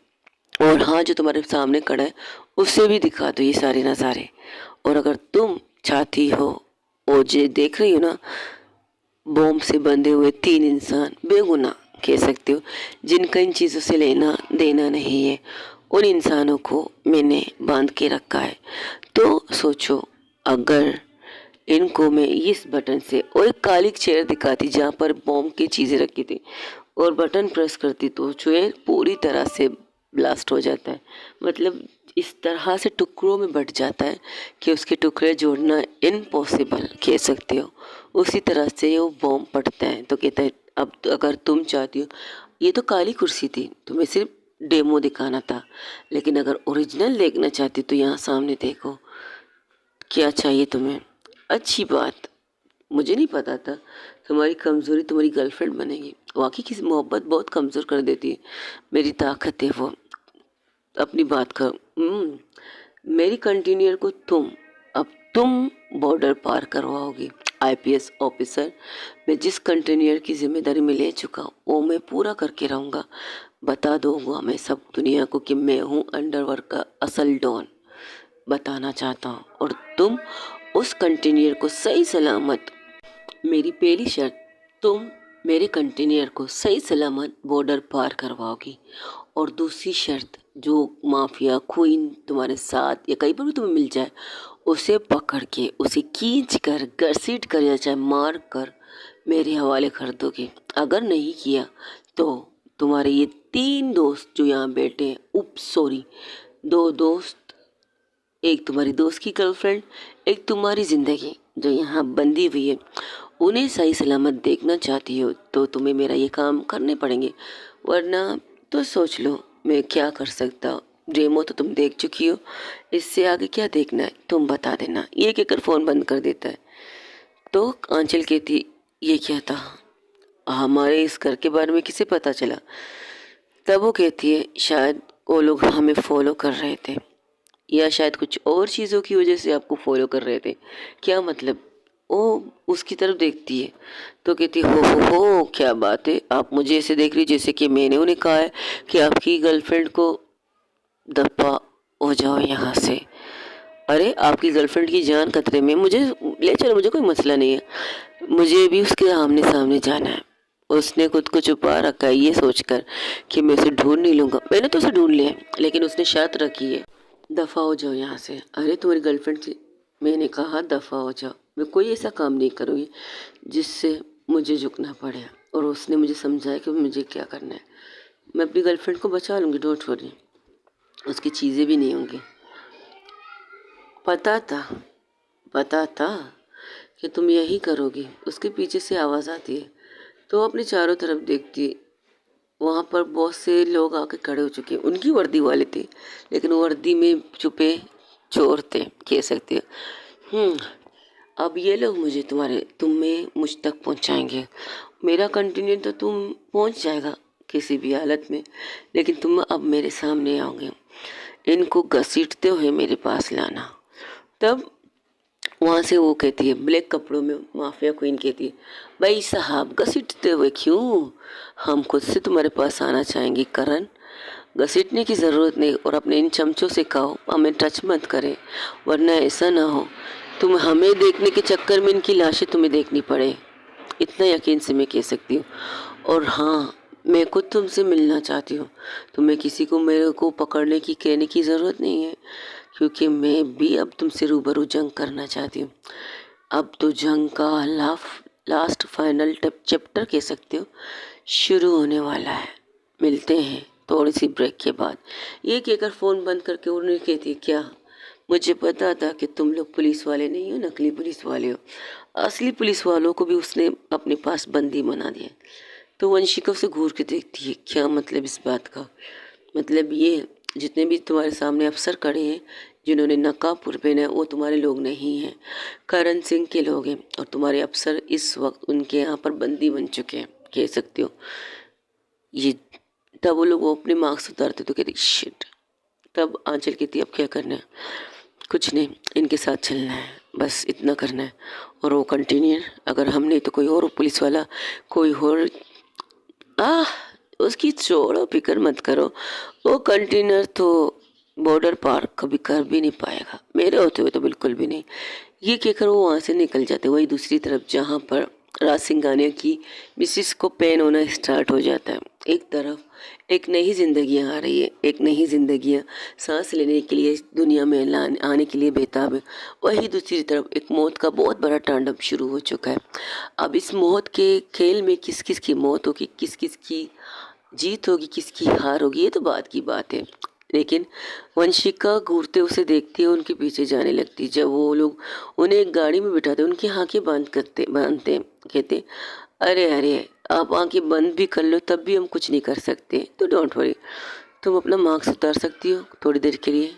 और हाँ, जो तुम्हारे सामने खड़ा है उससे भी दिखा दो ये सारे नज़ारे। और अगर तुम चाहती हो, और जे देख रही हो ना, बॉम्ब से बंधे हुए 3 इंसान, बेगुनाह कह सकते हो, जिनका इन चीज़ों से लेना देना नहीं है, उन इंसानों को मैंने बांध के रखा है। तो सोचो, अगर इनको मैं इस बटन से, और एक काली चेयर दिखाती जहाँ पर बॉम्ब की चीज़ें रखी थी, और बटन प्रेस करती तो चेयर पूरी तरह से ब्लास्ट हो जाता है। मतलब इस तरह से टुकड़ों में बट जाता है कि उसके टुकड़े जोड़ना इम्पॉसिबल कह सकते हो। उसी तरह से वो बॉम्ब फटता है। तो कहता है, अब तो अगर तुम चाहती हो, ये तो काली कुर्सी थी, तुम्हें सिर्फ डेमो दिखाना था, लेकिन अगर ओरिजिनल देखना चाहती तो यहाँ सामने देखो। क्या चाहिए तुम्हें? अच्छी बात, मुझे नहीं पता था तुम्हारी कमज़ोरी तुम्हारी गर्लफ्रेंड बनेगी। वाकई किसी मोहब्बत बहुत कमज़ोर कर देती है, मेरी ताकत है वो। अपनी बात कर। मेरी कंटेनर को तुम बॉर्डर पार करवाओगी। आईपीएस ऑफिसर, मैं जिस कंटेनर की जिम्मेदारी में ले चुका हूँ वो मैं पूरा करके रहूँगा। बता दूंगा मैं सब दुनिया को कि मैं हूँ अंडरवर्ल्ड का असल डॉन, बताना चाहता हूँ। और तुम उस कंटेनर को सही सलामत, मेरी पहली शर्त, तुम मेरे कंटेनर को सही सलामत बॉर्डर पार करवाओगी। और दूसरी शर्त, जो माफिया क्वीन तुम्हारे साथ या कहीं पर भी तुम्हें मिल जाए उसे पकड़ के, उसे खींच कर, घसीट कर या चाहे मार कर मेरे हवाले कर दोगे। अगर नहीं किया तो तुम्हारे ये 3 दोस्त जो यहाँ बैठे हैं, सॉरी 2 दोस्त, एक तुम्हारी दोस्त की गर्लफ्रेंड, एक तुम्हारी ज़िंदगी जो यहाँ बंदी हुई है, उन्हें सही सलामत देखना चाहती हो तो तुम्हें मेरा ये काम करने पड़ेंगे। वरना तो सोच लो मैं क्या कर सकता हूँ। डेमो तो तुम देख चुकी हो, इससे आगे क्या देखना है तुम बता देना। ये कहकर फ़ोन बंद कर देता है। तो आंचल कहती, ये क्या था, हमारे इस घर के बारे में किसे पता चला? तब वो कहती है, शायद वो लोग हमें फॉलो कर रहे थे, या शायद कुछ और चीज़ों की वजह से आपको फॉलो कर रहे थे। क्या मतलब? वो उसकी तरफ देखती है तो कहती है, हो क्या बात है, आप मुझे ऐसे देख रही जैसे कि मैंने उन्हें कहा है कि आपकी गर्लफ्रेंड को दफा हो जाओ यहाँ से। अरे आपकी गर्लफ्रेंड की जान खतरे में, मुझे ले चलो, मुझे कोई मसला नहीं है, मुझे भी उसके आमने सामने जाना है। उसने खुद को छुपा रखा है ये सोचकर कि मैं उसे ढूंढ नहीं लूँगा। मैंने तो उसे ढूंढ लिया, लेकिन उसने शर्त रखी है, दफ़ा हो जाओ यहाँ से। अरे तुम्हारी गर्लफ्रेंड थी, मैंने कहा दफ़ा हो जाओ, मैं कोई ऐसा काम नहीं करूँगी जिससे मुझे झुकना पड़े। और उसने मुझे समझाया कि मुझे क्या करना है। मैं अपनी गर्लफ्रेंड को बचा लूँगी, डोंट वरी, उसकी चीज़ें भी नहीं होंगी। पता था कि तुम यही करोगी। उसके पीछे से आवाज़ आती है तो अपने चारों तरफ देखती है। वहाँ पर बहुत से लोग आके खड़े हो चुके हैं, उनकी वर्दी वाले थे, लेकिन वर्दी में छुपे चोर थे कह सकते हो। अब ये लोग मुझे तुम्हें मुझ तक पहुँचाएंगे। मेरा कंटिन्यू तो तुम पहुँच जाएगा किसी भी हालत में, लेकिन तुम अब मेरे सामने आओगे। इनको घसीटते हुए मेरे पास लाना। तब वहाँ से वो कहती है, ब्लैक कपड़ों में माफिया क्वीन कहती है, भाई साहब घसीटते हुए क्यों, हम खुद से तुम्हारे पास आना चाहेंगे करण, घसीटने की ज़रूरत नहीं। और अपने इन चमचों से कहो हमें टच मत करें, वरना ऐसा ना हो तुम हमें देखने के चक्कर में इनकी लाशें तुम्हें देखनी पड़े। इतना यकीन से मैं कह सकती हूँ। और हाँ, मैं खुद तुमसे मिलना चाहती हूँ। तुम्हें किसी को मेरे को पकड़ने की कहने की ज़रूरत नहीं है, क्योंकि मैं भी अब तुमसे रूबरू जंग करना चाहती हूँ। अब तो जंग का लास्ट फाइनल चैप्टर कह सकते हो शुरू होने वाला है। मिलते हैं थोड़ी सी ब्रेक के बाद। ये कहकर फ़ोन बंद करके उन्हें कहती, क्या मुझे पता था कि तुम लोग पुलिस वाले नहीं हो, नकली पुलिस वाले हो। असली पुलिस वालों को भी उसने अपने पास बंदी बना दिया। तो वंशिका उसे घूर के देखती है, क्या मतलब इस बात का? मतलब ये जितने भी तुम्हारे सामने अफसर खड़े हैं जिन्होंने नकाब पहना है वो तुम्हारे लोग नहीं हैं, करण सिंह के लोग हैं। और तुम्हारे अफसर इस वक्त उनके यहाँ पर बंदी बन चुके हैं कह सकते हो। ये तब वो लोग वो अपने मार्क्स उतारते तो कहते शिट। तब आंचल कहती, अब क्या करना है? कुछ नहीं, इनके साथ चलना है, बस इतना करना है। और वो कंटिन्यू, अगर हम नहीं तो कोई और पुलिस वाला, कोई और उसकी छोड़ो, फिक्र मत करो। वो कंटेनर तो बॉर्डर पार कभी कर भी नहीं पाएगा, मेरे होते हुए तो बिल्कुल भी नहीं। ये कहकर वो वहाँ से निकल जाते। वही दूसरी तरफ जहाँ पर राज सिंघानिया की मिसिस को पेन होना स्टार्ट हो जाता है। एक तरफ एक नई जिंदगी आ रही है, एक नई जिंदगियाँ सांस लेने के लिए दुनिया में आने के लिए बेताब है। वही दूसरी तरफ एक मौत का बहुत बड़ा तांडव शुरू हो चुका है। अब इस मौत के खेल में किस किस की मौत होगी, किस किस की जीत होगी, किसकी हार होगी, ये तो बात की बात है। लेकिन वंशिका घूरते उसे देखती है, उनके पीछे जाने लगती। जब वो लोग उन्हें एक गाड़ी में बिठाते उनकी आंखें बांधते कहते, अरे अरे आप आंखें बंद भी कर लो तब भी हम कुछ नहीं कर सकते, तो डोंट वरी, तुम अपना मार्क्स उतार सकती हो थोड़ी देर के लिए।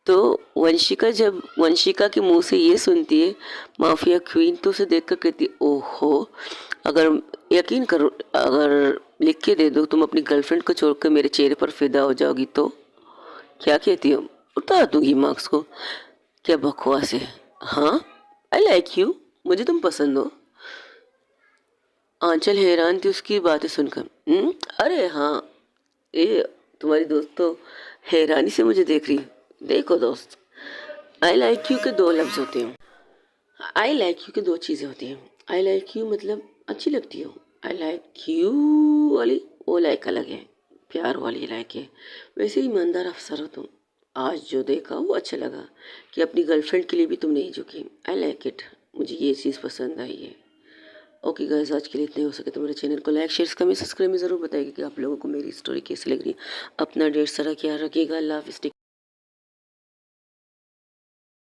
तो वंशिका जब वंशिका के मुंह से ये सुनती है माफिया क्वीन, तो उसे देखकर कहती, ओहो, अगर यकीन करो, अगर लिख के दे दो तुम अपनी गर्लफ्रेंड को छोड़कर मेरे चेहरे पर फिदा हो जाओगी तो। क्या कहती हो? उतार दूंगी मार्क्स को। क्या बकवास है। हाँ, आई लाइक यू, मुझे तुम पसंद हो। आंचल हैरान थी उसकी बातें सुनकर। अरे हाँ, ये तुम्हारी दोस्त तो हैरानी से मुझे देख रही है। देखो दोस्त, आई लाइक यू के दो लफ्ज होते हैं। आई लाइक यू की दो चीज़ें होती हैं। आई लाइक यू मतलब अच्छी लगती हो। आई लाइक यू वाली वो लाइक अलग है, प्यार वाली लाइक है। वैसे ईमानदार अफसर हो तुम। आज जो देखा वो अच्छा लगा कि अपनी गर्लफ्रेंड के लिए भी तुम नहीं झुकी। आई लाइक इट, मुझे ये चीज़ पसंद आई है। ओके गाइस, आज के लिए इतने हो सके तो मेरे चैनल को लाइक शेयर कमेंट सब्सक्राइब में ज़रूर बताइएगा कि आप लोगों को मेरी स्टोरी कैसी लग रही है। अपना ढेर सारा ख्याल रखिएगा। अल्लाह हाफिज़।